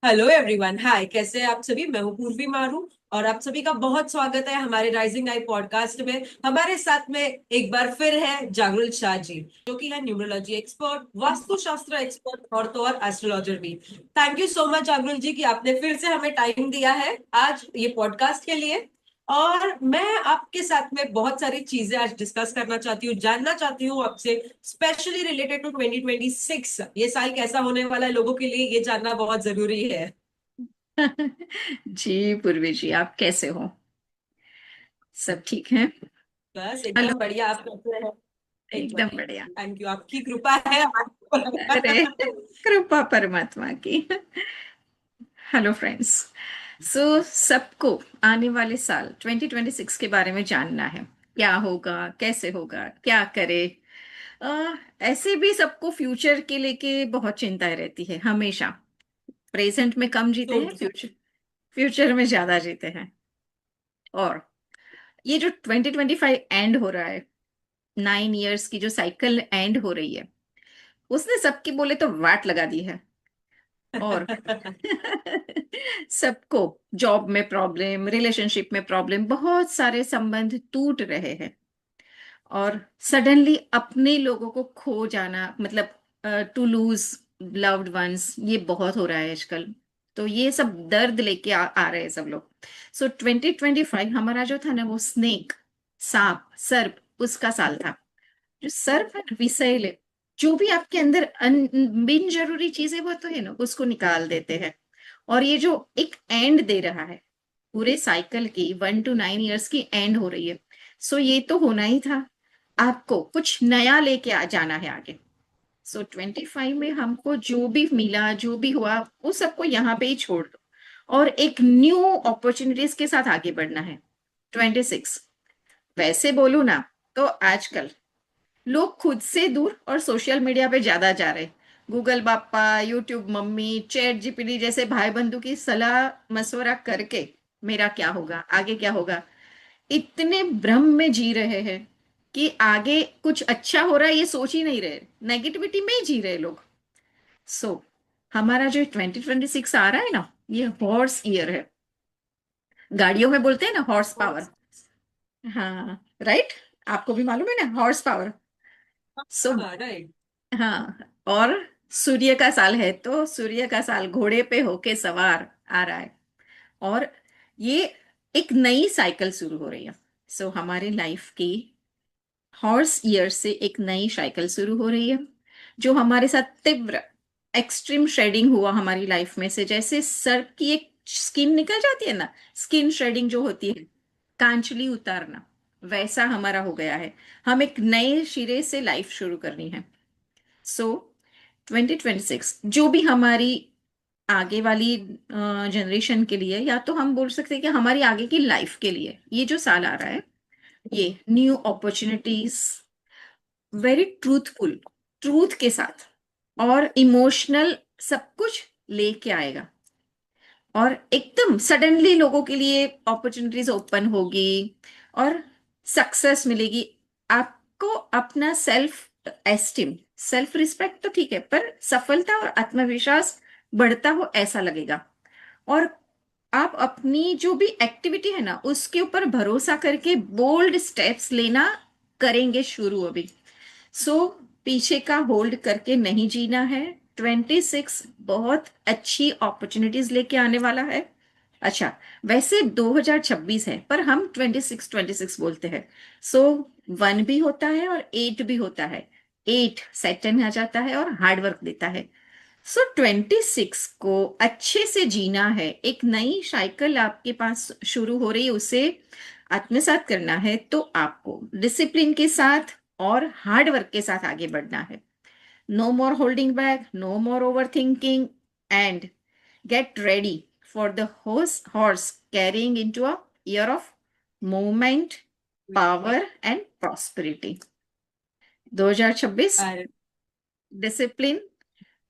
Hello everyone, हाय। कैसे हैं आप सभी? मैं हूँ पूर्वी मारू और आप सभी का बहुत स्वागत है हमारे राइजिंग आई पॉडकास्ट में। हमारे साथ में एक बार फिर है जागरुल शाह जी, जो कि है न्यूमरोलॉजी एक्सपर्ट, वास्तुशास्त्र एक्सपर्ट और तो और एस्ट्रोलॉजर भी। थैंक यू सो मच जागरुल जी कि आपने फिर से हमें टाइम दिया है आज ये पॉडकास्ट के लिए। और मैं आपके साथ में बहुत सारी चीजें आज डिस्कस करना चाहती हूँ, जानना चाहती हूँ आपसे, स्पेशली रिलेटेड टू 2026। ये साल कैसा होने वाला है लोगों के लिए, ये जानना बहुत जरूरी है। जी पूर्वी जी, आप कैसे हो? सब ठीक है? बस हेलो। एकदम बढ़िया। आप कैसे हैं? एक एकदम बार बढ़िया। थैंक यू, आपकी कृपा है आपको अरे, लगा। कृपा परमात्मा की। Hello friends. सबको आने वाले साल 2026 के बारे में जानना है। क्या होगा, कैसे होगा, क्या करे। अ, ऐसे भी सबको फ्यूचर के लेके बहुत चिंताएं रहती है हमेशा। प्रेजेंट में कम जीते तो हैं, फ्यूचर फ्यूचर में ज्यादा जीते हैं। और ये जो 2025 एंड हो रहा है, 9 इयर्स की जो साइकिल एंड हो रही है, उसने सबकी बोले तो वाट लगा दी है। और सबको जॉब में प्रॉब्लम, रिलेशनशिप में प्रॉब्लम, बहुत सारे संबंध टूट रहे हैं। और सडनली अपने लोगों को खो जाना, मतलब टू लूज लव्ड वंस, ये बहुत हो रहा है आजकल। तो ये सब दर्द लेके आ रहे हैं सब लोग। 2025 हमारा जो था ना, वो स्नेक, सांप, सर्प, उसका साल था। जो सर्फ है ना, विषैले, जो भी आपके अंदर बिन जरूरी चीजें वो तो है ना, उसको निकाल देते हैं। और ये जो एक एंड दे रहा है, पूरे साइकिल की 1 to 9 इयर्स की एंड हो रही है। ये तो होना ही था। आपको कुछ नया लेके आ जाना है आगे। 25 में हमको जो भी मिला, जो भी हुआ, वो सबको यहाँ पे ही छोड़ दो और एक न्यू अपॉर्चुनिटीज के साथ आगे बढ़ना है। 26, वैसे बोलू ना, तो आजकल लोग खुद से दूर और सोशल मीडिया पे ज्यादा जा रहे। गूगल बापा, यूट्यूब मम्मी, चैट जीपीटी जैसे भाई बंधु की सलाह मशवरा करके मेरा क्या होगा, आगे क्या होगा, इतने भ्रम में जी रहे हैं कि आगे कुछ अच्छा हो रहा है ये सोच ही नहीं रहे, नेगेटिविटी में ही जी रहे लोग। सो हमारा जो 2026 आ रहा है ना, ये हॉर्स ईयर है। गाड़ियों में बोलते हैं ना, हॉर्स पावर। हाँ, राइट। आपको भी मालूम है ना, हॉर्स पावर। सो हाँ, राइट। हाँ। और सूर्य का साल है, तो सूर्य का साल घोड़े पे होके सवार आ रहा है। और ये एक नई साइकिल शुरू हो रही है। हमारे लाइफ की हॉर्स ईयर से एक नई साइकिल शुरू हो रही है, जो हमारे साथ तीव्र एक्सट्रीम शेडिंग हुआ हमारी लाइफ में से, जैसे सर की एक स्किन निकल जाती है ना, स्किन शेडिंग जो होती है, कांचली उतारना, वैसा हमारा हो गया है। हम एक नए सिरे से लाइफ शुरू करनी है। सो 2026 जो भी हमारी आगे वाली जनरेशन के लिए, या तो हम बोल सकते हैं कि हमारी आगे की लाइफ के लिए, ये जो साल आ रहा है, ये new opportunities, very truthful, truth के साथ और इमोशनल, सब कुछ लेके आएगा। और एकदम सडनली लोगों के लिए अपॉर्चुनिटीज ओपन होगी और सक्सेस मिलेगी। आपको अपना सेल्फ एस्टीम, सेल्फ रिस्पेक्ट तो ठीक है, पर सफलता और आत्मविश्वास बढ़ता हो ऐसा लगेगा। और आप अपनी जो भी एक्टिविटी है ना, उसके ऊपर भरोसा करके बोल्ड स्टेप्स लेना करेंगे शुरू अभी। पीछे का होल्ड करके नहीं जीना है। 26 बहुत अच्छी अपॉर्चुनिटीज लेके आने वाला है। अच्छा, वैसे 2026 है, पर हम 26 बोलते हैं। सो 1 भी होता है और 8 भी होता है। 8 सेटन आ जाता है और हार्डवर्क देता है। 26 को अच्छे से जीना है, एक नई साइकिल आपके पास शुरू हो रही है, उसे आत्मसात करना है, तो आपको डिसिप्लिन के साथ और हार्ड वर्क के साथ आगे बढ़ना है। No more holding back, no more over thinking, and get ready for the horse carrying in to a year of movement, power and prosperity. 2026 अरे, डिसिप्लिन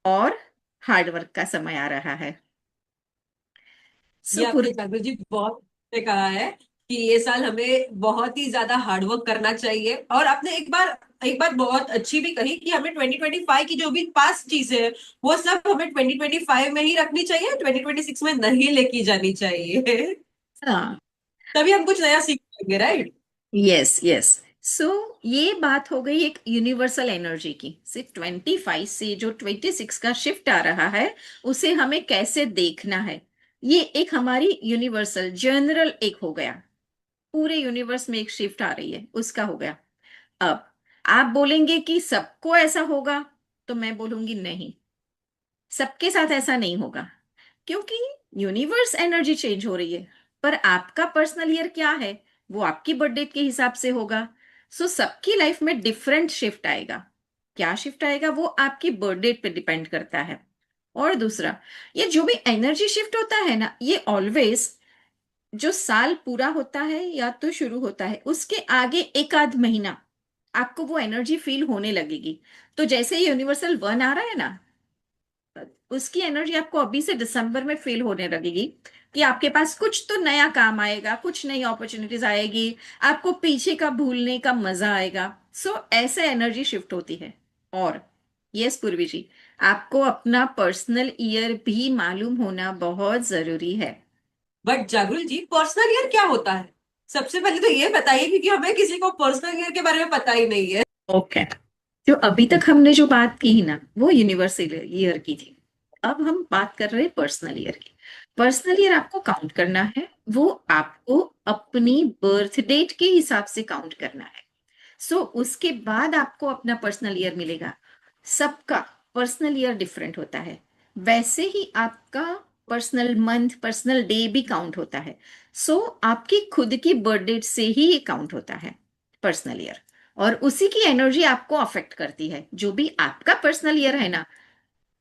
और हार्डवर्क का समय आ रहा है। ये पूर्व। आपने जागृत जी बहुत अच्छे कहा है कि ये साल हमें बहुत ही ज्यादा हार्डवर्क करना चाहिए। और आपने एक बार एक बात बहुत अच्छी भी कही कि हमें 2025 की जो भी पास्ट चीजें हैं वो सब हमें 2025 में ही रखनी चाहिए, 2026 में नहीं लेके जानी चाहिए। हाँ। तभी हम कुछ नया सीख पाएंगे, राइट। Yes yes. सो ये बात हो गई एक यूनिवर्सल एनर्जी की। सिर्फ 25 से जो 26 का शिफ्ट आ रहा है उसे हमें कैसे देखना है, ये एक हमारी यूनिवर्सल जनरल एक हो गया। पूरे यूनिवर्स में एक शिफ्ट आ रही है, उसका हो गया। अब आप बोलेंगे कि सबको ऐसा होगा, तो मैं बोलूंगी नहीं, सबके साथ ऐसा नहीं होगा, क्योंकि यूनिवर्स एनर्जी चेंज हो रही है। पर आपका पर्सनल ईयर क्या है, वो आपकी बर्थडे के हिसाब से होगा। सो सबकी लाइफ में डिफरेंट शिफ्ट आएगा। क्या शिफ्ट आएगा वो आपकी बर्थडे पे डिपेंड करता है। और दूसरा, ये जो भी एनर्जी शिफ्ट होता है ना, ये ऑलवेज जो साल पूरा होता है या तो शुरू होता है उसके आगे एक आध महीना आपको वो एनर्जी फील होने लगेगी। तो जैसे यूनिवर्सल वन आ रहा है ना, उसकी एनर्जी आपको अभी से दिसंबर में फील होने लगेगी कि आपके पास कुछ तो नया काम आएगा, कुछ नई अपॉर्चुनिटीज आएगी, आपको पीछे का भूलने का मजा आएगा। सो ऐसे एनर्जी शिफ्ट होती है। और यस पूर्वी जी, आपको अपना पर्सनल ईयर भी मालूम होना बहुत जरूरी है। बट जागरुल जी, पर्सनल ईयर क्या होता है? सबसे पहले तो ये बताइए, क्योंकि हमें किसी को पर्सनल ईयर के बारे में पता ही नहीं है। ओके। जो अभी तक हमने जो बात की ना वो यूनिवर्सल ईयर की थी। अब हम बात कर रहे हैं पर्सनल ईयर की। पर्सनल ईयर आपको काउंट करना है, वो आपको अपनी बर्थ डेट के हिसाब से काउंट करना है। सो उसके बाद आपको अपना पर्सनल ईयर मिलेगा। सबका पर्सनल ईयर डिफरेंट होता है। वैसे ही आपका पर्सनल मंथ, पर्सनल डे भी काउंट होता है। सो आपकी खुद की बर्थ डेट से ही ये काउंट होता है पर्सनल ईयर। और उसी की एनर्जी आपको अफेक्ट करती है। जो भी आपका पर्सनल ईयर है ना,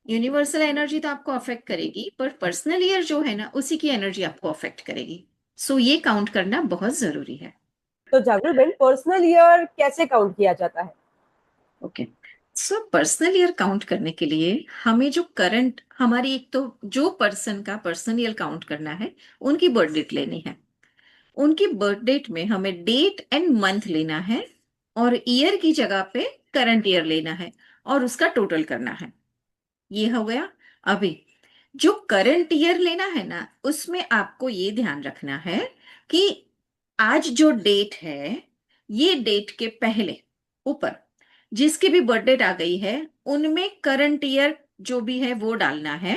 यूनिवर्सल एनर्जी तो आपको अफेक्ट करेगी, पर पर्सनल ईयर जो है ना उसी की एनर्जी आपको अफेक्ट करेगी। सो ये काउंट करना बहुत जरूरी है। तो जागरूक बहन, पर्सनल ईयर कैसे काउंट किया जाता है? Okay. So personal year count करने के लिए हमें जो करंट हमारी, एक तो जो पर्सन का पर्सनल ईयर काउंट करना है उनकी बर्थ डेट लेनी है। उनकी बर्थ डेट में हमें डेट एंड मंथ लेना है, और ईयर की जगह पे करंट ईयर लेना है, और उसका टोटल करना है। ये हो गया। अभी जो करंट ईयर लेना है ना, उसमें आपको ये ध्यान रखना है कि आज जो डेट है, ये डेट के पहले ऊपर जिसकी भी बर्थ डेट आ गई है उनमें करंट ईयर जो भी है वो डालना है।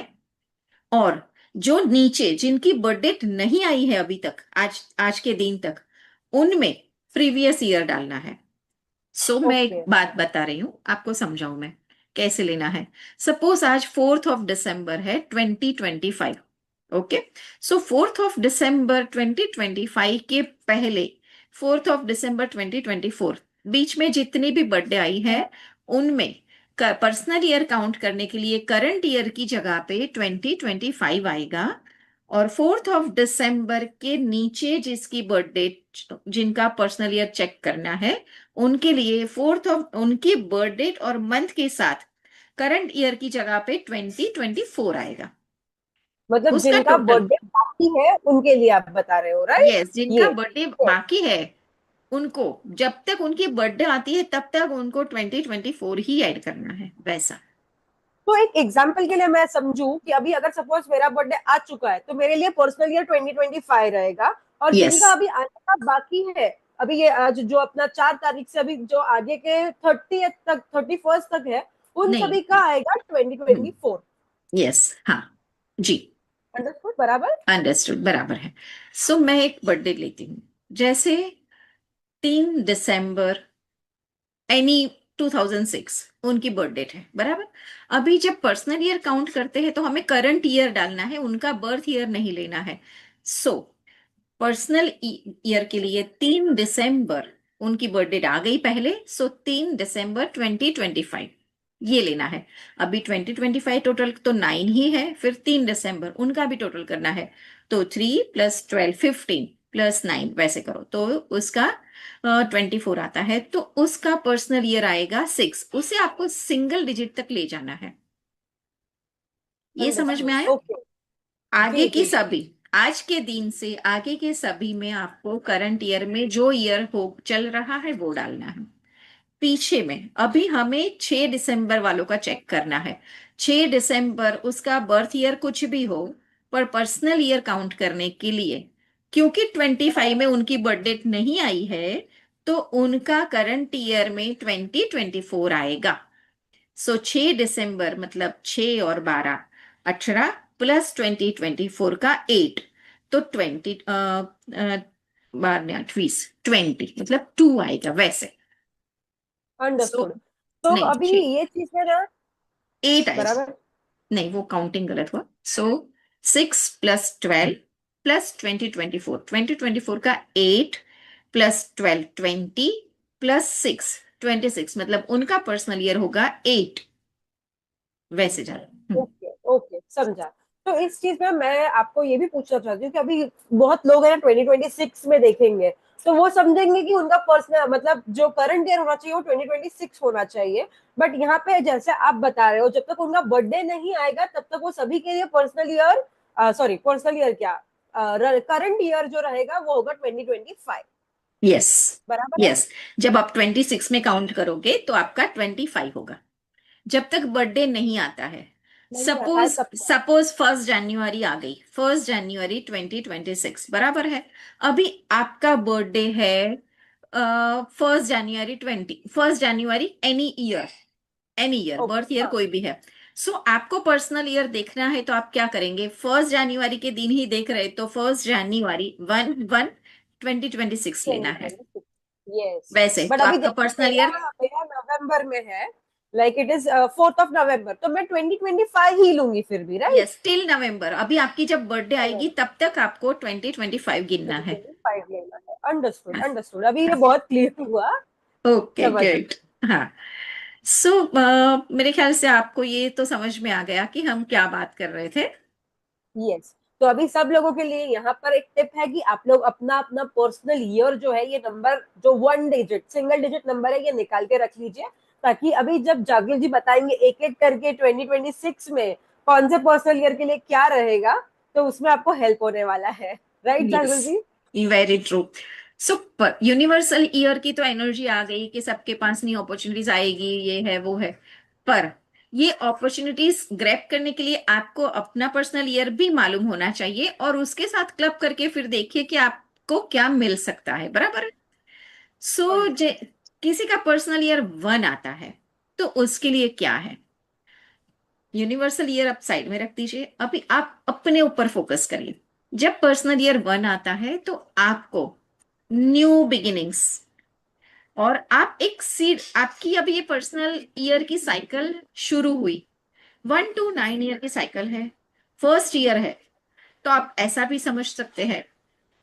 और जो नीचे जिनकी बर्थ डेट नहीं आई है अभी तक, आज आज के दिन तक, उनमें प्रीवियस ईयर डालना है। सो मैं एक ओके। बात बता रही हूं आपको, समझाऊं मैं कैसे लेना है। सपोज आज 4 दिसंबर है 2025। ओके। सो 4 दिसंबर 2025 के पहले 4 दिसंबर 2024 बीच में जितनी भी बर्थडे आई है उनमें पर्सनल ईयर काउंट करने के लिए करंट ईयर की जगह पे 2025 आएगा। और 4 दिसंबर के नीचे जिसकी बर्थडे, जिनका पर्सनल ईयर चेक करना है, उनके लिए उनकी बर्थ डेट और मंथ के साथ करंट ईयर की जगह पे 2024 आएगा। मतलब उसका जिनका टोटल। बर्थडे बाकी है उनके लिए आप बता रहे हो, राइट? यस, जिनका ये बर्थडे बाकी है उनको जब तक उनकी बर्थडे आती है तब तक उनको 2024 ही ऐड करना है, वैसा। तो एक एग्जांपल के लिए मैं समझू कि अभी अगर सपोज मेरा बर्थडे आ चुका है तो मेरे लिए पर्सनल ईयर 2025 रहेगा, और यस। जिनका अभी आने का बाकी है, अभी ये आज जो अपना 4 तारीख से अभी जो आगे के 31 तक है, उन नहीं। सभी का आएगा 2024। यस। हाँ जी। अंडरस्टूड? बराबर? अंडरस्टूड, बराबर है। सो मैं एक बर्थडे लेती हूँ, जैसे 3 दिसंबर एनी 2006 उनकी बर्थ डेट है, बराबर। अभी जब पर्सनल ईयर काउंट करते हैं तो हमें करंट ईयर डालना है, उनका बर्थ ईयर नहीं लेना है। सो पर्सनल ईयर के लिए 3 दिसंबर उनकी बर्थ डेट आ गई पहले, सो 3 दिसंबर 2025 ये लेना है। अभी 2025 टोटल तो 9 ही है, फिर 3 दिसंबर उनका भी टोटल करना है। तो 3 + 12 15 + 9 वैसे करो तो उसका 24 आता है। तो उसका पर्सनल ईयर आएगा 6। उसे आपको सिंगल डिजिट तक ले जाना है। ये समझ में अंडरस्टूड। आया? ओके। आगे जी की जी जी। सभी, आज के दिन से आगे के सभी में आपको करंट ईयर में जो ईयर हो चल रहा है वो डालना है। पीछे में अभी हमें 6 दिसंबर वालों का चेक करना है। 6 दिसंबर उसका बर्थ ईयर कुछ भी हो, पर पर्सनल ईयर काउंट करने के लिए, क्योंकि 25 में उनकी बर्थडे नहीं आई है, तो उनका करंट ईयर में 2024 आएगा। सो 6 दिसंबर मतलब 6 और 12, 18 प्लस 2024 का 8, तो 20 12 20 20 मतलब 2 आएगा वैसे। So understood. तो नहीं अभी 6, ये चीज है ना, 8 आएगा। बराबर। नहीं वो काउंटिंग गलत हुआ। सो 6 + 12 प्लस 2024 का 8 प्लस 12 20 प्लस 6 26, मतलब उनका पर्सनल ईयर होगा 8 वैसे जा रहा। ओके ओके, समझा। तो इस चीज में मैं आपको ये भी पूछना चाहती हूँ कि अभी बहुत लोग है ना 2026 में देखेंगे, तो वो समझेंगे कि उनका पर्सनल मतलब जो करंट ईयर होना चाहिए वो 2026 होना चाहिए। बट यहाँ पे जैसे आप बता रहे हो, जब तक उनका बर्थडे नहीं आएगा तब तक वो सभी के लिए personal year, sorry personal year क्या, करंट ईयर जो रहेगा वो होगा 2025। यस। बराबर है। यस, जब आप 26 में काउंट करोगे तो आपका 25 होगा, जब तक बर्थडे नहीं आता है। नहीं आता है सपोज तब तक। सपोज 1 जनवरी आ गई, 1 जनवरी 2026 बराबर है। अभी आपका बर्थडे है 1 जनवरी any year okay, birth year हाँ। कोई भी है। सो आपको पर्सनल ईयर देखना है तो आप क्या करेंगे, 1 जनवरी के दिन ही देख रहे तो 1 जनवरी 1 1 2026 लेना है 2026, यस। वैसे, बट तो अभी आपका जैसे पर्सनल मेरा ईयर। मेरा नवंबर में है, लाइक इट इज 4 नवंबर, तो मैं 2025 ही लूंगी फिर भी, राइट। यस, टिल नवंबर, अभी आपकी जब बर्थडे आएगी तब तक आपको 2025 गिनना है। 2025 लेना है। अंडरस्टूड अंडरस्टूड, अभी ये बहुत क्लियर हुआ। ओके समझ गई। गुड। हाँ। सो मेरे ख्याल से आपको ये तो समझ में आ गया कि हम क्या बात कर रहे थे। यस। तो अभी सब लोगों के लिए यहाँ पर एक टिप है कि आप लोग अपना अपना पर्सनल ईयर जो है, ये नंबर जो 1 डिजिट सिंगल डिजिट नंबर है, ये निकाल के रख लीजिए, ताकि अभी जब जागृत जी बताएंगे एक एक करके 2026 में कौन से पर्सनल ईयर के लिए क्या रहेगा, तो उसमें आपको हेल्प होने वाला है। Right yes, Jagrit ji. Very true. So universal year की तो एनर्जी आ गई कि सबके पास नहीं अपॉर्चुनिटीज आएगी, ये है वो है, पर ये अपॉर्चुनिटीज ग्रैब करने के लिए आपको अपना पर्सनल ईयर भी मालूम होना चाहिए, और उसके साथ क्लब करके फिर देखिए कि आपको क्या मिल सकता है, बराबर। सो किसी का पर्सनल ईयर 1 आता है, तो उसके लिए क्या है। यूनिवर्सल ईयर आप साइड में रख दीजिए, अभी आप अपने ऊपर फोकस करिए। जब पर्सनल ईयर 1 आता है तो आपको न्यू बिगिनिंग्स, और आप एक सीड, आपकी अभी ये पर्सनल ईयर की साइकिल शुरू हुई, 1 to 9 ईयर की साइकिल है, फर्स्ट ईयर है, तो आप ऐसा भी समझ सकते हैं।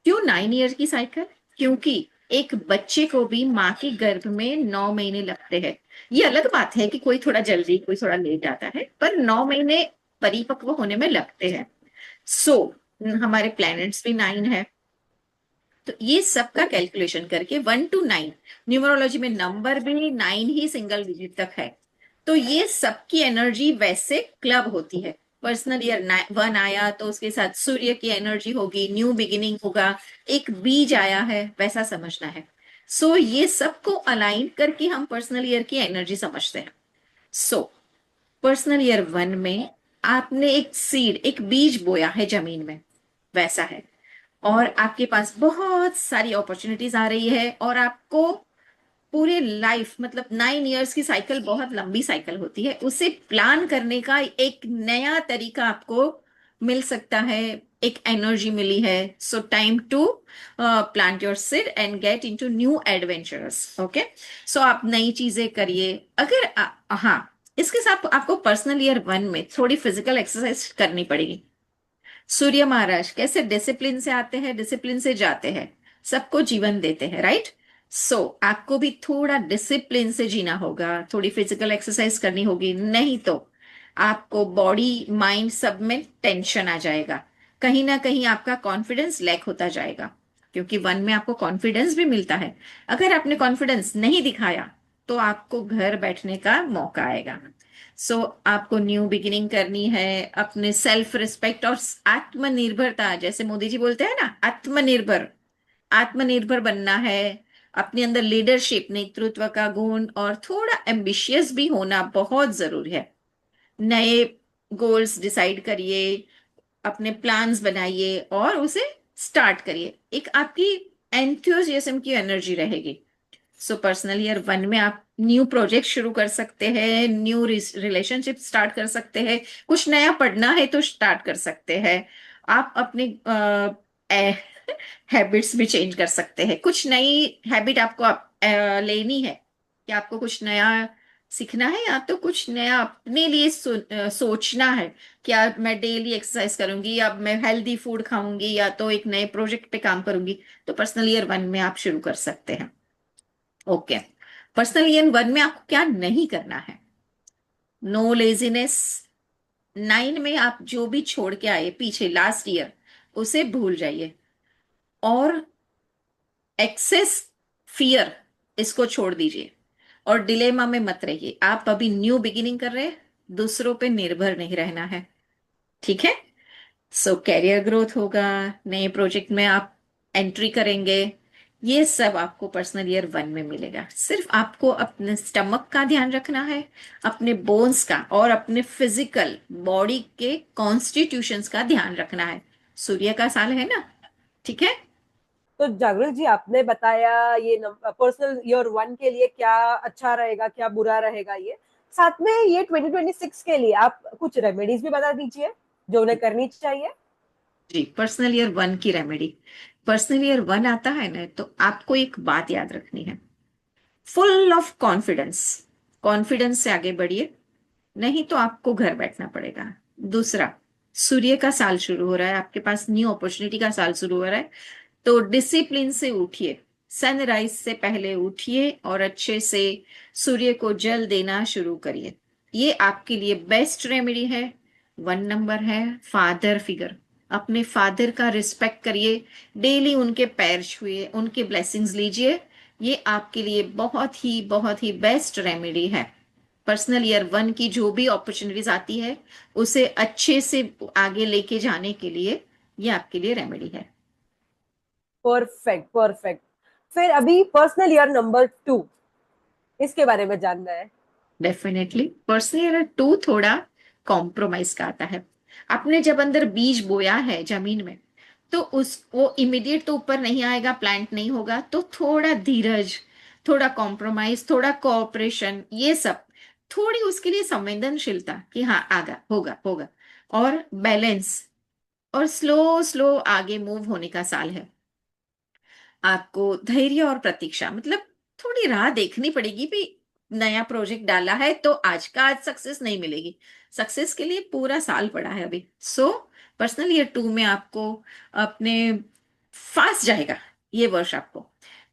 क्यों 9 ईयर की साइकिल, क्योंकि एक बच्चे को भी माँ के गर्भ में 9 महीने लगते हैं। ये अलग बात है कि कोई थोड़ा जल्दी कोई थोड़ा लेट आता है, पर 9 महीने परिपक्व होने में लगते हैं। सो हमारे प्लैनेट्स भी 9 है, तो ये सबका कैलकुलेशन करके 1 to 9, न्यूमरोलॉजी में नंबर भी 9 ही सिंगल डिजिट तक है, तो ये सबकी एनर्जी वैसे क्लब होती है। पर्सनल ईयर 1 आया तो उसके साथ सूर्य की एनर्जी होगी, न्यू बिगिनिंग होगा, एक बीज आया है, वैसा समझना है। सो ये सबको अलाइन करके हम पर्सनल ईयर की एनर्जी समझते हैं। सो पर्सनल ईयर 1 में आपने एक सीड, एक बीज बोया है जमीन में, वैसा है, और आपके पास बहुत सारी अपॉर्चुनिटीज आ रही है, और आपको पूरे लाइफ मतलब 9 इयर्स की साइकिल बहुत लंबी साइकिल होती है, उसे प्लान करने का एक नया तरीका आपको मिल सकता है, एक एनर्जी मिली है। So time to plant your seed and get into new adventures. Okay, so आप नई चीजें करिए। अगर हाँ, इसके साथ आपको पर्सनल ईयर 1 में थोड़ी फिजिकल एक्सरसाइज करनी पड़ेगी। सूर्य महाराज कैसे डिसिप्लिन से आते हैं, डिसिप्लिन से जाते हैं, सबको जीवन देते हैं, राइट। सो आपको भी थोड़ा डिसिप्लिन से जीना होगा, थोड़ी फिजिकल एक्सरसाइज करनी होगी, नहीं तो आपको बॉडी माइंड सब में टेंशन आ जाएगा, कहीं ना कहीं आपका कॉन्फिडेंस लैक होता जाएगा, क्योंकि 1 में आपको कॉन्फिडेंस भी मिलता है। अगर आपने कॉन्फिडेंस नहीं दिखाया तो आपको घर बैठने का मौका आएगा। सो आपको न्यू बिगिनिंग करनी है, अपने सेल्फ रिस्पेक्ट और आत्मनिर्भरता, जैसे मोदी जी बोलते हैं ना, आत्मनिर्भर, आत्मनिर्भर बनना है। अपने अंदर लीडरशिप, नेतृत्व का गुण और थोड़ा एम्बिशियस भी होना बहुत जरूरी है। नए गोल्स डिसाइड करिए, अपने प्लान्स बनाइए और उसे स्टार्ट करिए। एक आपकी एंथुसियाज्म की एनर्जी रहेगी। सो पर्सनल ईयर 1 में आप न्यू प्रोजेक्ट शुरू कर सकते हैं, न्यू रिलेशनशिप स्टार्ट कर सकते हैं, कुछ नया पढ़ना है तो स्टार्ट कर सकते हैं। आप अपने हैबिट्स भी चेंज कर सकते हैं। कुछ नई हैबिट आपको लेनी है कि आपको कुछ नया सीखना है, या तो कुछ नया अपने लिए सोचना है कि यार मैं डेली एक्सरसाइज करूंगी, या मैं हेल्दी फूड खाऊंगी, या तो एक नए प्रोजेक्ट पे काम करूंगी, तो पर्सनल ईयर 1 में आप शुरू कर सकते हैं। ओके, पर्सनल ईयर 1 में आपको क्या नहीं करना है? No laziness. 9 में आप जो भी छोड़ के आए पीछे लास्ट ईयर, उसे भूल जाइए। और एक्सेस फियर, इसको छोड़ दीजिए। और डिलेमा में मत रहिए। आप अभी न्यू बिगिनिंग कर रहे हैं, दूसरों पे निर्भर नहीं रहना है। ठीक है? सो कैरियर ग्रोथ होगा, नए प्रोजेक्ट में आप एंट्री करेंगे, ये सब आपको पर्सनल ईयर 1 में मिलेगा। सिर्फ आपको अपने स्टमक का ध्यान रखना है, अपने बोन्स का और अपने फिजिकल बॉडी के कॉन्स्टिट्यूशंस का ध्यान रखना है। सूर्य का साल है ना, ठीक है? तो जागृत जी, आपने बताया ये पर्सनल ईयर 1 के लिए क्या अच्छा रहेगा, क्या बुरा रहेगा। ये साथ में ये 2026 के लिए आप कुछ रेमेडीज भी बता दीजिए जो उन्हें करनी चाहिए। जी, पर्सनल ईयर 1 की रेमेडी। पर्सनल ईयर 1 आता है ना, तो आपको एक बात याद रखनी है, फुल ऑफ कॉन्फिडेंस। कॉन्फिडेंस से आगे बढ़िए, नहीं तो आपको घर बैठना पड़ेगा। दूसरा, सूर्य का साल शुरू हो रहा है, आपके पास न्यू अपॉर्चुनिटी का साल शुरू हो रहा है, तो डिसिप्लिन से उठिए। सनराइज से पहले उठिए और अच्छे से सूर्य को जल देना शुरू करिए। ये आपके लिए बेस्ट रेमेडी है। 1 नंबर है फादर फिगर। अपने फादर का रिस्पेक्ट करिए, डेली उनके पैर छुए, उनके ब्लेसिंग्स लीजिए। ये आपके लिए बहुत ही बेस्ट रेमेडी है। पर्सनल ईयर 1 की जो भी अपॉर्चुनिटीज आती है, उसे अच्छे से आगे लेके जाने के लिए ये आपके लिए रेमेडी है। Perfect perfect. फिर अभी पर्सनल ईयर नंबर 2, इसके बारे में जानना है। डेफिनेटली पर्सनल ईयर 2 थोड़ा कॉम्प्रोमाइज का आता है। आपने जब अंदर बीज बोया है जमीन में, तो उस वो इमीडिएट तो ऊपर नहीं आएगा, प्लांट नहीं होगा, तो थोड़ा धीरज, थोड़ा कॉम्प्रोमाइज, थोड़ा कोऑपरेशन, ये सब, थोड़ी उसके लिए संवेदनशीलता कि हाँ आगा होगा होगा, और बैलेंस, और स्लो स्लो आगे मूव होने का साल है। आपको धैर्य और प्रतीक्षा, मतलब थोड़ी राह देखनी पड़ेगी भी। नया प्रोजेक्ट डाला है तो आज का आज सक्सेस नहीं मिलेगी, सक्सेस के लिए पूरा साल पड़ा है अभी। सो पर्सनल ईयर 2 में आपको अपने फास्ट जाएगा ये वर्ष आपको,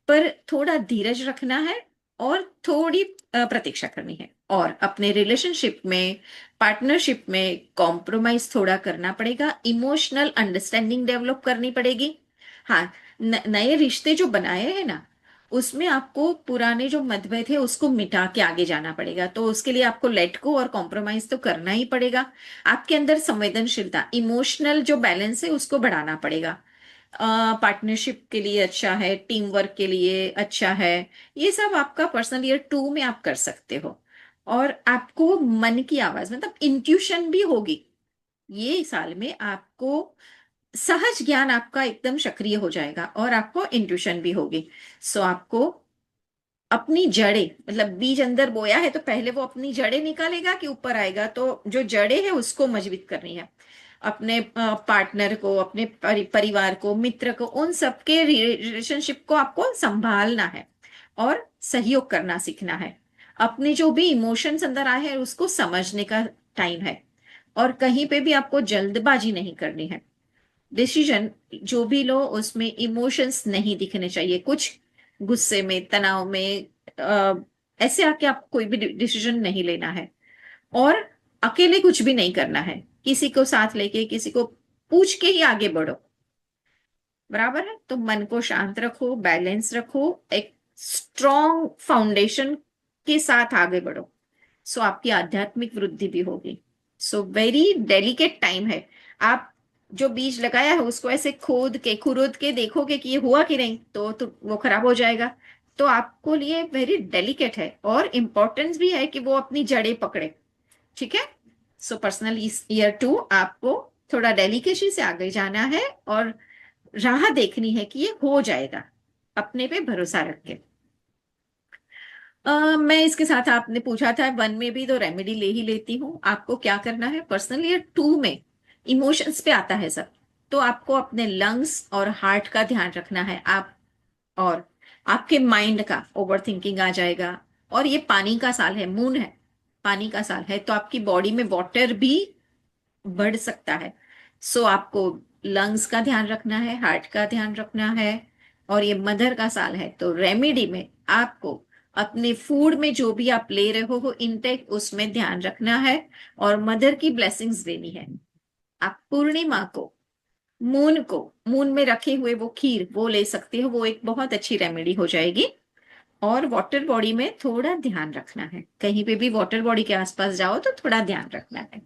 पर थोड़ा धीरज रखना है और थोड़ी प्रतीक्षा करनी है। और अपने रिलेशनशिप में, पार्टनरशिप में कॉम्प्रोमाइज थोड़ा करना पड़ेगा, इमोशनल अंडरस्टैंडिंग डेवलप करनी पड़ेगी। हाँ, नए रिश्ते जो बनाए हैं ना, उसमें आपको पुराने जो मतभेद है उसको मिटा के आगे जाना पड़ेगा। तो उसके लिए आपको लेट गो और कॉम्प्रोमाइज तो करना ही पड़ेगा। आपके अंदर संवेदनशीलता, इमोशनल जो बैलेंस है उसको बढ़ाना पड़ेगा। पार्टनरशिप के लिए अच्छा है, टीम वर्क के लिए अच्छा है। ये सब आपका पर्सनल ईयर 2 में आप कर सकते हो। और आपको मन की आवाज, मतलब इंट्यूशन भी होगी। ये साल में आपको सहज ज्ञान आपका एकदम सक्रिय हो जाएगा और आपको इंट्यूशन भी होगी। सो आपको अपनी जड़ें, मतलब बीज अंदर बोया है तो पहले वो अपनी जड़ें निकालेगा कि ऊपर आएगा, तो जो जड़ें है उसको मजबूत करनी है। अपने पार्टनर को, अपने परिवार को, मित्र को, उन सबके रिलेशनशिप को आपको संभालना है और सहयोग करना सीखना है। अपने जो भी इमोशंस अंदर आए हैं उसको समझने का टाइम है। और कहीं पे भी आपको जल्दबाजी नहीं करनी है। डिसीजन जो भी लो उसमें इमोशंस नहीं दिखने चाहिए। कुछ गुस्से में, तनाव में ऐसे आके आप कोई भी डिसीजन नहीं लेना है। और अकेले कुछ भी नहीं करना है, किसी को साथ लेके, किसी को पूछ के ही आगे बढ़ो। बराबर है? तो मन को शांत रखो, बैलेंस रखो, एक स्ट्रॉन्ग फाउंडेशन के साथ आगे बढ़ो। सो आपकी आध्यात्मिक वृद्धि भी होगी। सो वेरी डेलिकेट टाइम है। आप जो बीज लगाया है उसको ऐसे खोद के, खुरद के देखोगे कि ये हुआ कि नहीं, तो वो खराब हो जाएगा। तो आपको लिए वेरी डेलिकेट है और इम्पोर्टेंस भी है कि वो अपनी जड़ें पकड़े, ठीक है। सो पर्सनल ईयर 2 आपको थोड़ा डेलिकेसी से आगे जाना है और राह देखनी है कि ये हो जाएगा, अपने पे भरोसा रख के। मैं इसके साथ, आपने पूछा था 1 में भी तो रेमेडी ले ही लेती हूँ। आपको क्या करना है, पर्सनल ईयर 2 में इमोशंस पे आता है सब, तो आपको अपने लंग्स और हार्ट का ध्यान रखना है आप, और आपके माइंड का ओवर थिंकिंग आ जाएगा। और ये पानी का साल है, मून है, पानी का साल है, तो आपकी बॉडी में वाटर भी बढ़ सकता है। सो आपको लंग्स का ध्यान रखना है, हार्ट का ध्यान रखना है। और ये मदर का साल है, तो रेमेडी में आपको अपने फूड में जो भी आप ले रहे हो इनटेक, उसमें ध्यान रखना है और मदर की ब्लेसिंग्स लेनी है। आप पूर्णिमा को, मून में रखे हुए वो खीर वो ले सकते हो, वो एक बहुत अच्छी रेमेडी हो जाएगी। और वाटर बॉडी में थोड़ा ध्यान रखना है, कहीं पे भी वाटर बॉडी के आसपास जाओ तो थोड़ा ध्यान रखना है।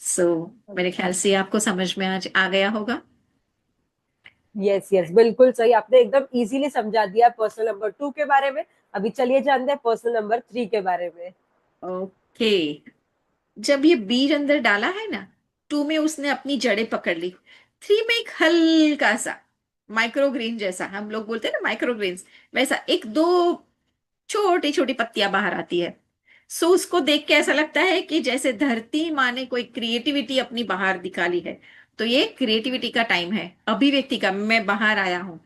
सो मेरे ख्याल से आपको समझ में आज आ गया होगा। यस यस, बिल्कुल सही, आपने एकदम इजीली समझा दिया पर्सन नंबर 2 के बारे में। अभी चलिए जानते हैं पर्सन नंबर 3 के बारे में। ओके, जब ये बीज अंदर डाला है ना, 2 में उसने अपनी जड़ें पकड़ ली, 3 में एक हल्का सा माइक्रोग्रीन जैसा, हम लोग बोलते हैं ना माइक्रोग्रीन्स, वैसा एक दो छोटी छोटी पत्तियां बाहर आती है। सो उसको देख के ऐसा लगता है कि जैसे धरती माँ ने कोई क्रिएटिविटी अपनी बाहर दिखाली है। तो ये क्रिएटिविटी का टाइम है, अभिव्यक्ति का, मैं बाहर आया हूं,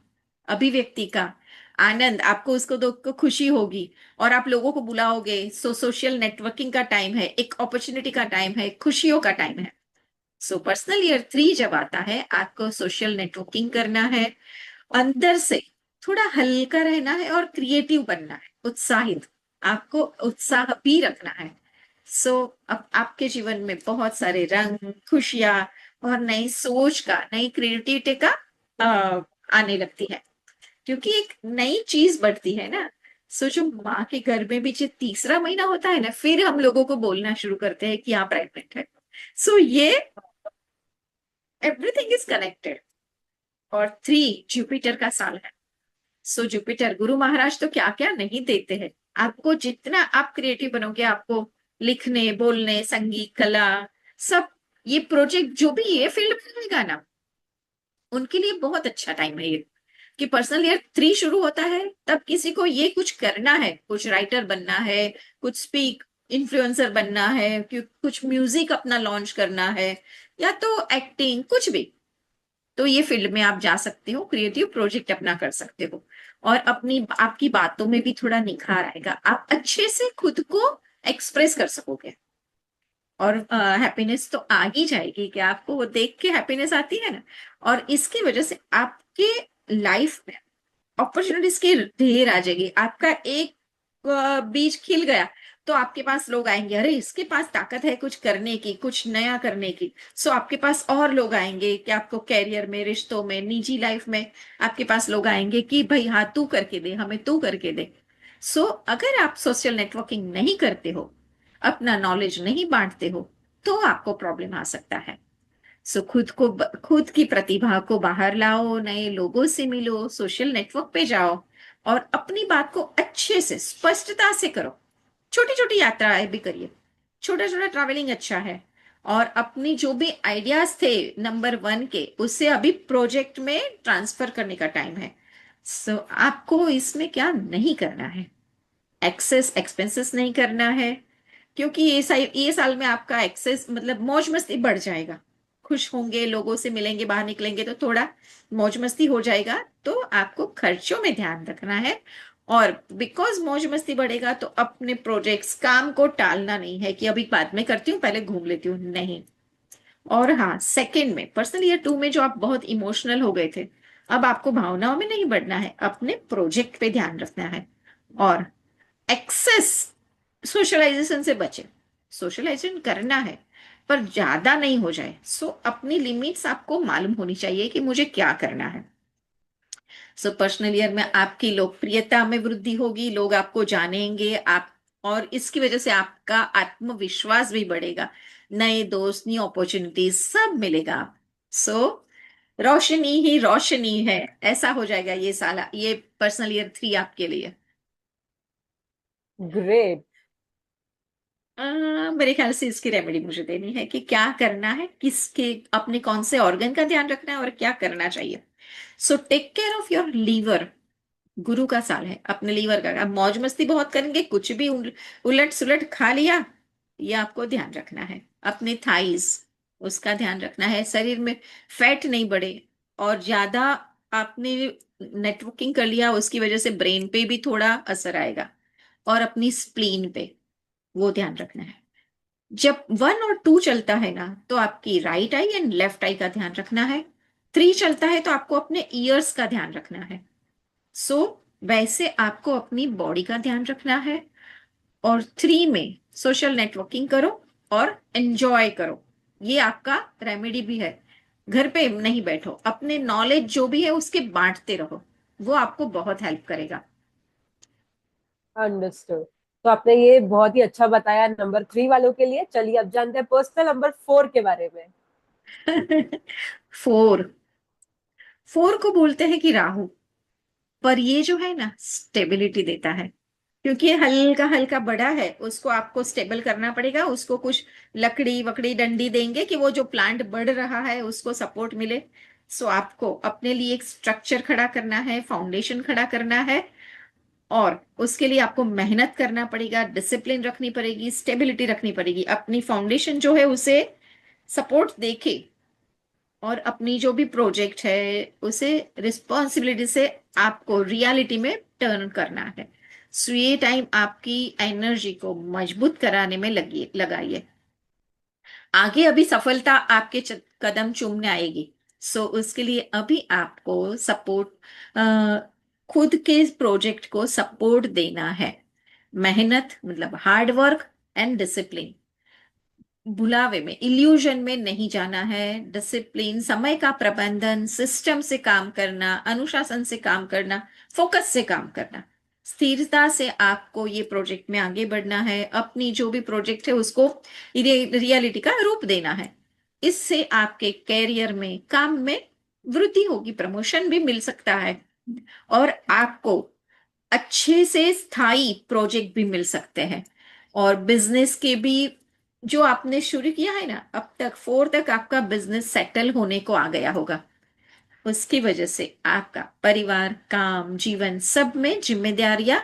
अभिव्यक्ति का आनंद, आपको उसको देख को खुशी होगी और आप लोगों को बुलाओगे। सो सोशल नेटवर्किंग का टाइम है, एक अपॉर्चुनिटी का टाइम है, खुशियों का टाइम है। सो पर्सनल ईयर 3 जब आता है, आपको सोशल नेटवर्किंग करना है, अंदर से थोड़ा हल्का रहना है और क्रिएटिव बनना है, उत्साहित, आपको उत्साह भी रखना है। सो अब आपके जीवन में बहुत सारे रंग, खुशियां और नई सोच का, नई क्रिएटिविटी का आने लगती है, क्योंकि एक नई चीज बढ़ती है ना। सो जो माँ के गर्भ में भी जो तीसरा महीना होता है ना, फिर हम लोगों को बोलना शुरू करते हैं कि आप प्रेग्नेंट है। सो ये एवरीथिंग इज कनेक्टेड। और 3 जुपिटर का साल है। सो जुपिटर गुरु महाराज तो क्या क्या नहीं देते हैं आपको, जितना आप क्रिएटिव बनोगे, आपको लिखने, बोलने, संगीत, कला, सब, ये प्रोजेक्ट जो भी ये फील्ड में रहेगा ना, उनके लिए बहुत अच्छा टाइम है ये। कि पर्सनल ईयर 3 शुरू होता है तब किसी को ये कुछ करना है, कुछ राइटर बनना है, कुछ स्पीक इन्फ्लुएंसर बनना है, कुछ म्यूजिक अपना लॉन्च करना है, या तो एक्टिंग, कुछ भी, तो ये फील्ड में आप जा सकते हो, क्रिएटिव प्रोजेक्ट अपना कर सकते हो। और अपनी आपकी बातों में भी थोड़ा निखार आएगा, आप अच्छे से खुद को एक्सप्रेस कर सकोगे। और हैप्पीनेस तो आ ही जाएगी कि आपको वो देख के हैप्पीनेस आती है ना। और इसकी वजह से आपके लाइफ में अपॉर्चुनिटीज की ढेर आ जाएगी। आपका एक बीज खिल गया तो आपके पास लोग आएंगे, अरे इसके पास ताकत है कुछ करने की, कुछ नया करने की। सो आपके पास और लोग आएंगे कि आपको कैरियर में, रिश्तों में, निजी लाइफ में आपके पास लोग आएंगे कि भाई हाँ तू करके दे, हमें तू करके दे। सो अगर आप सोशल नेटवर्किंग नहीं करते हो, अपना नॉलेज नहीं बांटते हो, तो आपको प्रॉब्लम आ सकता है। सो खुद की प्रतिभा को बाहर लाओ, नए लोगों से मिलो, सोशल नेटवर्क पे जाओ और अपनी बात को अच्छे से स्पष्टता से करो। छोटी छोटी यात्राएं भी करिए, छोटा छोटा ट्रैवलिंग अच्छा है। और अपनी जो भी आइडियाज थे नंबर 1 के, उससे अभी प्रोजेक्ट में ट्रांसफर करने का टाइम है। सो आपको इसमें क्या नहीं करना है, एक्सेस एक्सपेंसेस नहीं करना है, क्योंकि ये साल में आपका एक्सेस मतलब मौज मस्ती बढ़ जाएगा। खुश होंगे, लोगों से मिलेंगे, बाहर निकलेंगे तो थोड़ा मौज मस्ती हो जाएगा, तो आपको खर्चों में ध्यान रखना है। और बिकॉज मौज मस्ती बढ़ेगा तो अपने प्रोजेक्ट्स, काम को टालना नहीं है कि अभी बाद में करती हूँ, पहले घूम लेती हूँ, नहीं। और हाँ, सेकंड में पर्सनल ईयर 2 में जो आप बहुत इमोशनल हो गए थे, अब आपको भावनाओं में नहीं बढ़ना है, अपने प्रोजेक्ट पे ध्यान रखना है। और एक्सेस सोशलाइजेशन से बचे, सोशलाइजेशन करना है पर ज्यादा नहीं हो जाए। सो अपनी लिमिट्स आपको मालूम होनी चाहिए कि मुझे क्या करना है। सो पर्सनल ईयर में आपकी लोकप्रियता में वृद्धि होगी, लोग आपको जानेंगे आप, और इसकी वजह से आपका आत्मविश्वास भी बढ़ेगा, नए दोस्त, न्यू अपॉर्चुनिटीज सब मिलेगा। सो रोशनी ही रोशनी है, ऐसा हो जाएगा ये साल, ये पर्सनल ईयर 3 आपके लिए। ग्रेट। मेरे ख्याल से इसकी रेमेडी मुझे देनी है कि क्या करना है, किसके अपने कौन से ऑर्गन का ध्यान रखना है और क्या करना चाहिए। So take care of your liver. गुरु का साल है, अपने लीवर का। आप मौज मस्ती बहुत करेंगे, कुछ भी उलट सुलट खा लिया, ये आपको ध्यान रखना है। अपने थाइज, उसका ध्यान रखना है, शरीर में फैट नहीं बढ़े। और ज्यादा आपने नेटवर्किंग कर लिया, उसकी वजह से ब्रेन पे भी थोड़ा असर आएगा, और अपनी स्प्लीन पे, वो ध्यान रखना है। जब 1 और 2 चलता है ना, तो आपकी राइट आई एंड लेफ्ट आई का ध्यान रखना है। 3 चलता है तो आपको अपने ईयर्स का ध्यान रखना है। सो वैसे आपको अपनी बॉडी का ध्यान रखना है। और 3 में सोशल नेटवर्किंग करो और एंजॉय करो। ये आपका रेमेडी भी है। घर पे नहीं बैठो, अपने नॉलेज जो भी है उसके बांटते रहो, वो आपको बहुत हेल्प करेगा। अंडरस्टूड। तो आपने ये बहुत ही अच्छा बताया नंबर 3 वालों के लिए। चलिए अब जानते हैं पर्सनल नंबर 4 के बारे में। 4, 4 को बोलते हैं कि राहु। पर ये जो है ना, स्टेबिलिटी देता है। क्योंकि ये हल्का हल्का बड़ा है, उसको आपको स्टेबल करना पड़ेगा। उसको कुछ लकड़ी वकड़ी डंडी देंगे कि वो जो प्लांट बढ़ रहा है उसको सपोर्ट मिले। सो आपको अपने लिए एक स्ट्रक्चर खड़ा करना है, फाउंडेशन खड़ा करना है। और उसके लिए आपको मेहनत करना पड़ेगा, डिसिप्लिन रखनी पड़ेगी, स्टेबिलिटी रखनी पड़ेगी। अपनी फाउंडेशन जो है उसे सपोर्ट देके, और अपनी जो भी प्रोजेक्ट है उसे रिस्पॉन्सिबिलिटी से आपको रियलिटी में टर्न करना है। सो ये टाइम आपकी एनर्जी को मजबूत कराने में लगाइए। आगे अभी सफलता आपके कदम चूमने आएगी। सो उसके लिए अभी आपको सपोर्ट, खुद के प्रोजेक्ट को सपोर्ट देना है। मेहनत मतलब हार्ड वर्क एंड डिसिप्लिन, भुलावे में, इल्यूजन में नहीं जाना है। डिसिप्लिन, समय का प्रबंधन, सिस्टम से काम करना, अनुशासन से काम करना, फोकस से काम करना, स्थिरता से आपको ये प्रोजेक्ट में आगे बढ़ना है। अपनी जो भी प्रोजेक्ट है उसको रियलिटी का रूप देना है। इससे आपके कैरियर में, काम में वृद्धि होगी, प्रमोशन भी मिल सकता है, और आपको अच्छे से स्थायी प्रोजेक्ट भी मिल सकते हैं। और बिजनेस के भी, जो आपने शुरू किया है ना, अब तक 4 तक आपका बिजनेस सेटल होने को आ गया होगा। उसकी वजह से आपका परिवार, काम, जीवन सब में जिम्मेदारियां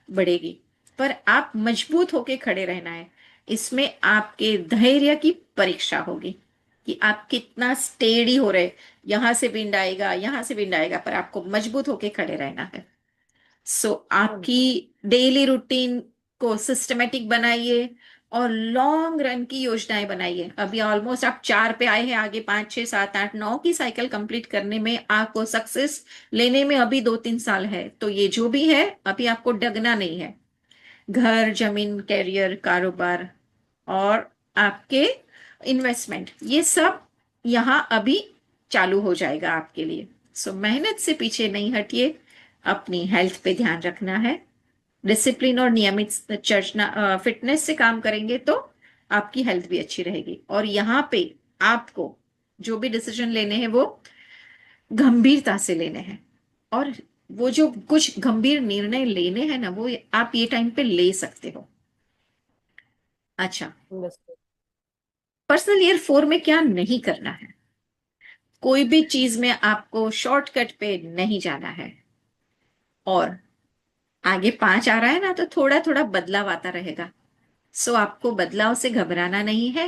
बढ़ेगी। पर आप मजबूत होके खड़े रहना है। इसमें आपके धैर्य की परीक्षा होगी कि आप कितना स्टेडी हो रहे। यहां से विंड आएगा, यहां से विंड आएगा, पर आपको मजबूत होके खड़े रहना है। सो आपकी डेली रूटीन को सिस्टमेटिक बनाइए, और लॉन्ग रन की योजनाएं बनाइए। अभी ऑलमोस्ट आप 4 पे आए हैं, आगे 5, 6, 7, 8, 9 की साइकिल कंप्लीट करने में, आपको सक्सेस लेने में अभी 2-3 साल है। तो ये जो भी है, अभी आपको डगना नहीं है। घर, जमीन, कैरियर, कारोबार और आपके इन्वेस्टमेंट, ये सब यहाँ अभी चालू हो जाएगा आपके लिए। सो मेहनत से पीछे नहीं हटिए। अपनी हेल्थ पे ध्यान रखना है। डिसिप्लिन और नियमित चर्चना, फिटनेस से काम करेंगे तो आपकी हेल्थ भी अच्छी रहेगी। और यहाँ पे आपको जो भी डिसीजन लेने हैं वो गंभीरता से लेने हैं। और वो जो कुछ गंभीर निर्णय लेने हैं ना, वो आप ये टाइम पे ले सकते हो। अच्छा, पर्सनल ईयर 4 में क्या नहीं करना है? कोई भी चीज में आपको शॉर्टकट पे नहीं जाना है। और आगे 5 आ रहा है ना, तो थोड़ा थोड़ा बदलाव आता रहेगा। सो आपको बदलाव से घबराना नहीं है।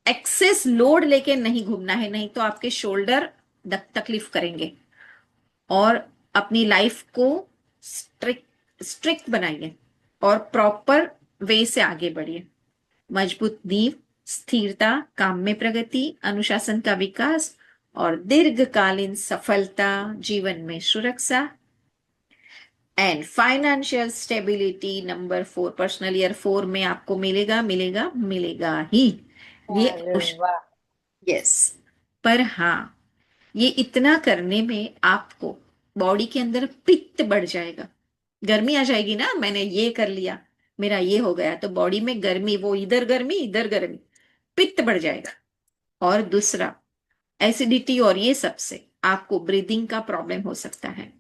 एक्सेस लोड लेके नहीं घूमना है, नहीं तो आपके शोल्डर तकलीफ करेंगे। और अपनी लाइफ को स्ट्रिक्ट बनाइए, और प्रॉपर वे से आगे बढ़िए। मजबूत नींव, स्थिरता, काम में प्रगति, अनुशासन का विकास, और दीर्घकालीन सफलता, जीवन में सुरक्षा and financial stability. Number 4, personal year 4 में आपको मिलेगा, मिलेगा, मिलेगा ही। ये अरे वाह। यस। पर हाँ, ये इतना करने में आपको बॉडी के अंदर पित्त बढ़ जाएगा। गर्मी आ जाएगी ना, मैंने ये कर लिया, मेरा ये हो गया, तो बॉडी में गर्मी, वो इधर गर्मी इधर गर्मी, पित्त बढ़ जाएगा। और दूसरा, एसिडिटी और ये सब से आपको ब्रीदिंग का प्रॉब्लम हो सकता है।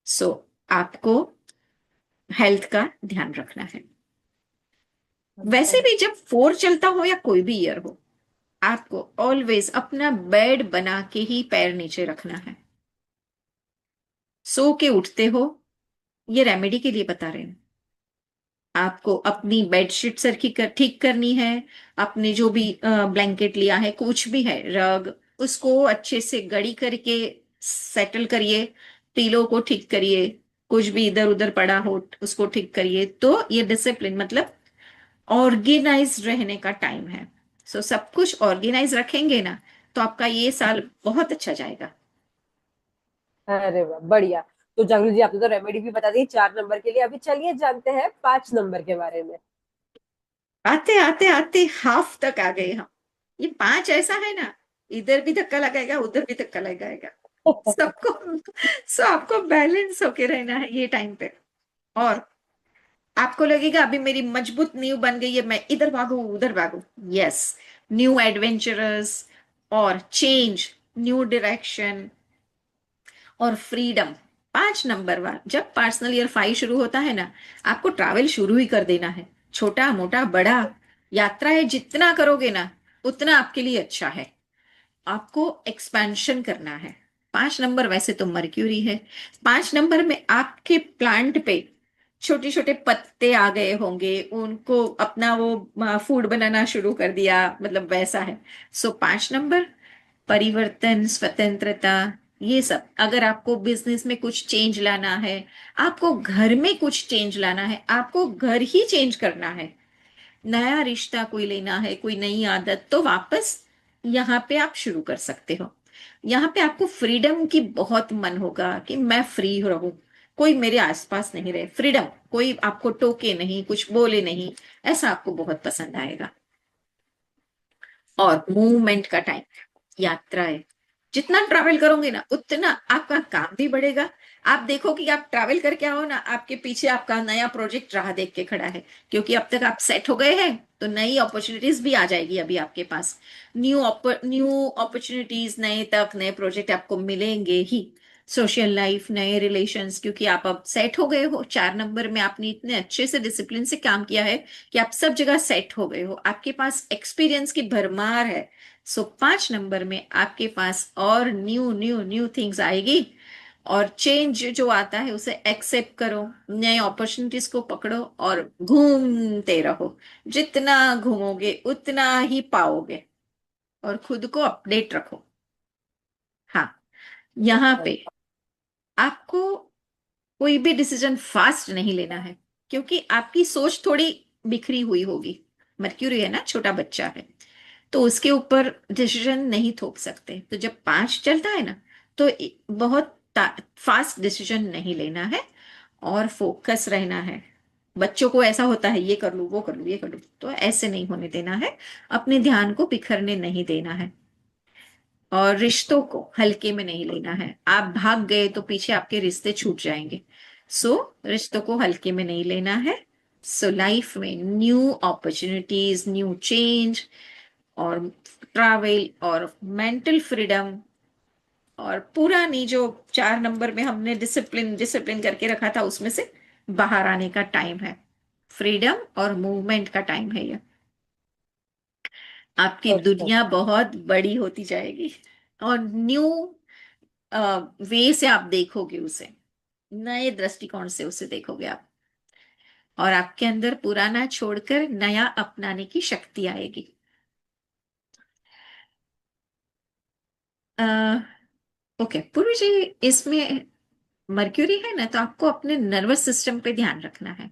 सो आपको हेल्थ का ध्यान रखना है। वैसे भी जब 4 चलता हो या कोई भी ईयर हो, आपको ऑलवेज अपना बेड बना के ही पैर नीचे रखना है। सो के उठते हो, ये रेमेडी के लिए बता रहे हैं। आपको अपनी बेडशीट सर की ठीक करनी है। अपने जो भी ब्लैंकेट लिया है, कुछ भी है, रग, उसको अच्छे से गड़ी करके सेटल करिए। पीलो को ठीक करिए। कुछ भी इधर उधर पड़ा हो उसको ठीक करिए। तो ये डिसिप्लिन मतलब ऑर्गेनाइज रहने का टाइम है। सो सब कुछ ऑर्गेनाइज रखेंगे ना, तो आपका ये साल बहुत अच्छा जाएगा। अरे वाह, बढ़िया। तो जागृति जी, आपने तो रेमेडी भी बता दी 4 नंबर के लिए। अभी चलिए जानते हैं 5 नंबर के बारे में। आते आते आते हाफ तक आ गए हम। ये 5 ऐसा है ना, इधर भी धक्का लगाएगा, उधर भी धक्का लगाएगा। सबको सो आपको बैलेंस होके रहना है ये टाइम पे। और आपको लगेगा अभी मेरी मजबूत नींव बन गई है, मैं इधर भागू उधर भागू। यस, न्यू एडवेंचरस और चेंज, न्यू डायरेक्शन और फ्रीडम। 5 नंबर वाला जब पर्सनल ईयर 5 शुरू होता है ना, आपको ट्रैवल शुरू ही कर देना है। छोटा मोटा बड़ा यात्रा है, जितना करोगे ना उतना आपके लिए अच्छा है। आपको एक्सपेंशन करना है। 5 नंबर वैसे तो मर्क्यूरी है। 5 नंबर में आपके प्लांट पे छोटे छोटे पत्ते आ गए होंगे, उनको अपना वो फूड बनाना शुरू कर दिया, मतलब वैसा है। सो 5 नंबर परिवर्तन, स्वतंत्रता, ये सब। अगर आपको बिजनेस में कुछ चेंज लाना है, आपको घर में कुछ चेंज लाना है, आपको घर ही चेंज करना है, नया रिश्ता कोई लेना है, कोई नई आदत, तो वापस यहाँ पे आप शुरू कर सकते हो। यहाँ पे आपको फ्रीडम की बहुत मन होगा कि मैं फ्री रहूं, कोई मेरे आसपास नहीं रहे, फ्रीडम, कोई आपको टोके नहीं, कुछ बोले नहीं, ऐसा आपको बहुत पसंद आएगा। और मूवमेंट का टाइम, यात्रा है। जितना ट्रैवल करोगे ना उतना आपका काम भी बढ़ेगा। आप देखो कि आप ट्रैवल करके आओ ना, आपके पीछे आपका नया प्रोजेक्ट राह देख के खड़ा है, क्योंकि अब तक आप सेट हो गए हैं। तो नई अपॉर्चुनिटीज भी आ जाएगी अभी आपके पास। न्यू अपॉर्चुनिटीज, नए तक नए प्रोजेक्ट आपको मिलेंगे ही। सोशल लाइफ, नए रिलेशंस, क्योंकि आप अब सेट हो गए हो। 4 नंबर में आपने इतने अच्छे से डिसिप्लिन से काम किया है कि आप सब जगह सेट हो गए हो, आपके पास एक्सपीरियंस की भरमार है। सो 5 नंबर में आपके पास और न्यू न्यू न्यू थिंग्स आएगी। और चेंज जो आता है उसे एक्सेप्ट करो, नए अपॉर्चुनिटीज को पकड़ो और घूमते रहो। जितना घूमोगे उतना ही पाओगे। और खुद को अपडेट रखो। हाँ, यहाँ पे आपको कोई भी डिसीजन फास्ट नहीं लेना है, क्योंकि आपकी सोच थोड़ी बिखरी हुई होगी। मर्क्यूरी है ना, छोटा बच्चा है, तो उसके ऊपर डिसीजन नहीं थोप सकते। तो जब 5 चलता है ना, तो बहुत फास्ट डिसीजन नहीं लेना है और फोकस रहना है। बच्चों को ऐसा होता है, ये कर लूं वो कर लूं ये कर लूं, तो ऐसे नहीं होने देना है। अपने ध्यान को बिखरने नहीं देना है। और रिश्तों को हल्के में नहीं लेना है। आप भाग गए तो पीछे आपके रिश्ते छूट जाएंगे। सो रिश्तों को हल्के में नहीं लेना है। सो लाइफ में न्यू अपॉर्चुनिटीज, न्यू चेंज और ट्रैवल और मेंटल फ्रीडम, और पुरानी जो 4 नंबर में हमने डिसिप्लिन डिसिप्लिन करके रखा था उसमें से बाहर आने का टाइम है। फ्रीडम और मूवमेंट का टाइम है ये। आपकी अच्छा। दुनिया बहुत बड़ी होती जाएगी और न्यू वे से आप देखोगे उसे, नए दृष्टिकोण से उसे देखोगे आप। और आपके अंदर पुराना छोड़कर नया अपनाने की शक्ति आएगी। ओके पूर्वी जी, इसमें मर्क्यूरी है ना, तो आपको अपने नर्वस सिस्टम पे ध्यान रखना है,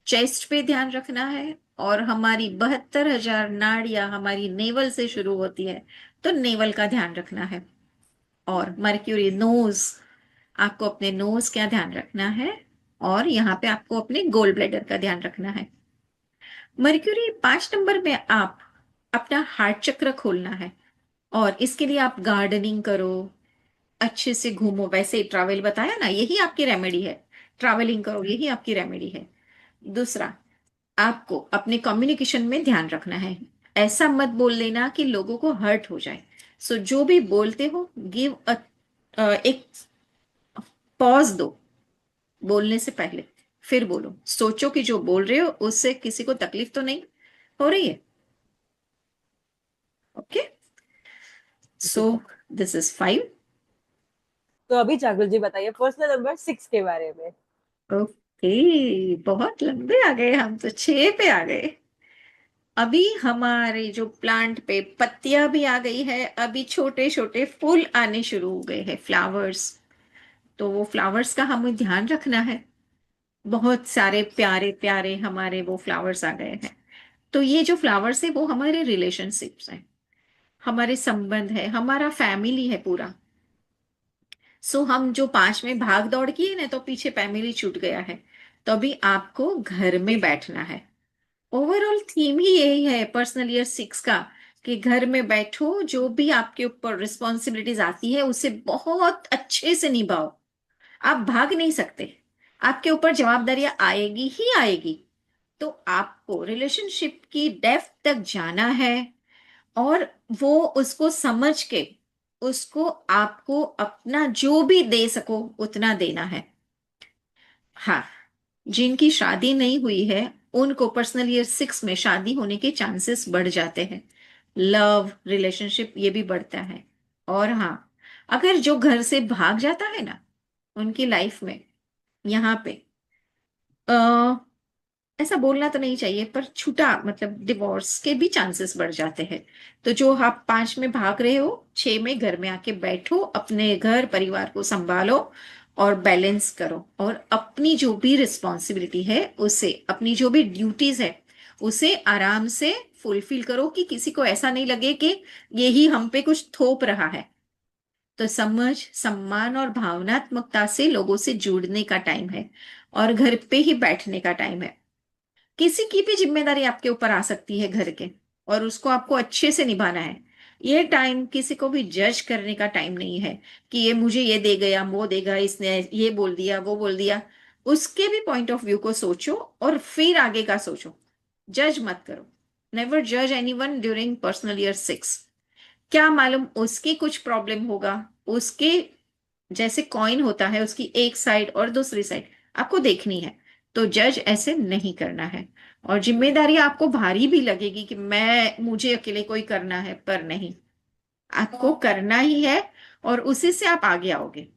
चेस्ट पे ध्यान रखना है। और हमारी 72,000 नाड़ियां हमारी नेवल से शुरू होती है, तो नेवल का ध्यान रखना है। और मर्क्यूरी नोज, आपको अपने नोज का ध्यान रखना है। और यहाँ पे आपको अपने गोल ब्लैडर का ध्यान रखना है। मर्क्यूरी 5 नंबर में आप अपना हार्ट चक्र खोलना है। और इसके लिए आप गार्डनिंग करो, अच्छे से घूमो। वैसे ट्रैवल बताया ना, यही आपकी रेमेडी है। ट्रैवलिंग करो, यही आपकी रेमेडी है। दूसरा, आपको अपने कम्युनिकेशन में ध्यान रखना है। ऐसा मत बोल लेना कि लोगों को हर्ट हो जाए। सो जो भी बोलते हो गिव एक पॉज दो बोलने से पहले, फिर बोलो। सोचो कि जो बोल रहे हो उससे किसी को तकलीफ तो नहीं हो रही है। Okay, so this is 5। तो अभी जागृत जी बताइए पर्सनल नंबर 6 के बारे में। ओके, बहुत लंबे आ गए, हम तो 6 पे आ गए। अभी हमारे जो प्लांट पे पत्तियां भी आ गई है, अभी छोटे छोटे फूल आने शुरू हो गए हैं, फ्लावर्स। तो वो फ्लावर्स का हमें ध्यान रखना है। बहुत सारे प्यारे प्यारे हमारे वो फ्लावर्स आ गए हैं। तो ये जो फ्लावर्स है वो हमारे रिलेशनशिप्स हैं, हमारे संबंध है, हमारा फैमिली है पूरा। सो हम जो 5 में भाग दौड़ किए ना, तो पीछे फैमिली छूट गया है। तो अभी आपको घर में बैठना है। ओवरऑल थीम ही यही है पर्सनल ईयर 6 का, कि घर में बैठो, जो भी आपके ऊपर रिस्पॉन्सिबिलिटीज आती है उसे बहुत अच्छे से निभाओ। आप भाग नहीं सकते, आपके ऊपर जवाबदारियां आएगी ही आएगी। तो आपको रिलेशनशिप की डेप्थ तक जाना है, और वो उसको समझ के उसको आपको अपना जो भी दे सको उतना देना है। हाँ, जिनकी शादी नहीं हुई है उनको पर्सनल ईयर 6 में शादी होने के चांसेस बढ़ जाते हैं। लव रिलेशनशिप ये भी बढ़ता है। और हाँ, अगर जो घर से भाग जाता है ना, उनकी लाइफ में यहाँ पे ऐसा बोलना तो नहीं चाहिए, पर छूटा मतलब डिवोर्स के भी चांसेस बढ़ जाते हैं। तो जो आप 5 में भाग रहे हो, 6 में घर में आके बैठो, अपने घर परिवार को संभालो और बैलेंस करो, और अपनी जो भी रिस्पॉन्सिबिलिटी है उसे, अपनी जो भी ड्यूटीज है उसे आराम से फुलफिल करो, कि किसी को ऐसा नहीं लगे कि यही हम पे कुछ थोप रहा है। तो समझ, सम्मान और भावनात्मकता से लोगों से जुड़ने का टाइम है, और घर पे ही बैठने का टाइम है। किसी की भी जिम्मेदारी आपके ऊपर आ सकती है घर के, और उसको आपको अच्छे से निभाना है। ये टाइम किसी को भी जज करने का टाइम नहीं है, कि ये मुझे ये दे गया, वो देगा, इसने ये बोल दिया, वो बोल दिया। उसके भी पॉइंट ऑफ व्यू को सोचो और फिर आगे का सोचो। जज मत करो। नेवर जज एनीवन ड्यूरिंग पर्सनल ईयर 6। क्या मालूम उसकी कुछ प्रॉब्लम होगा, उसके जैसे कॉइन होता है, उसकी एक साइड और दूसरी साइड आपको देखनी है। तो जज ऐसे नहीं करना है। और जिम्मेदारी आपको भारी भी लगेगी कि मुझे अकेले कोई करना है, पर नहीं, आपको करना ही है, और उसी से आप आगे आओगे।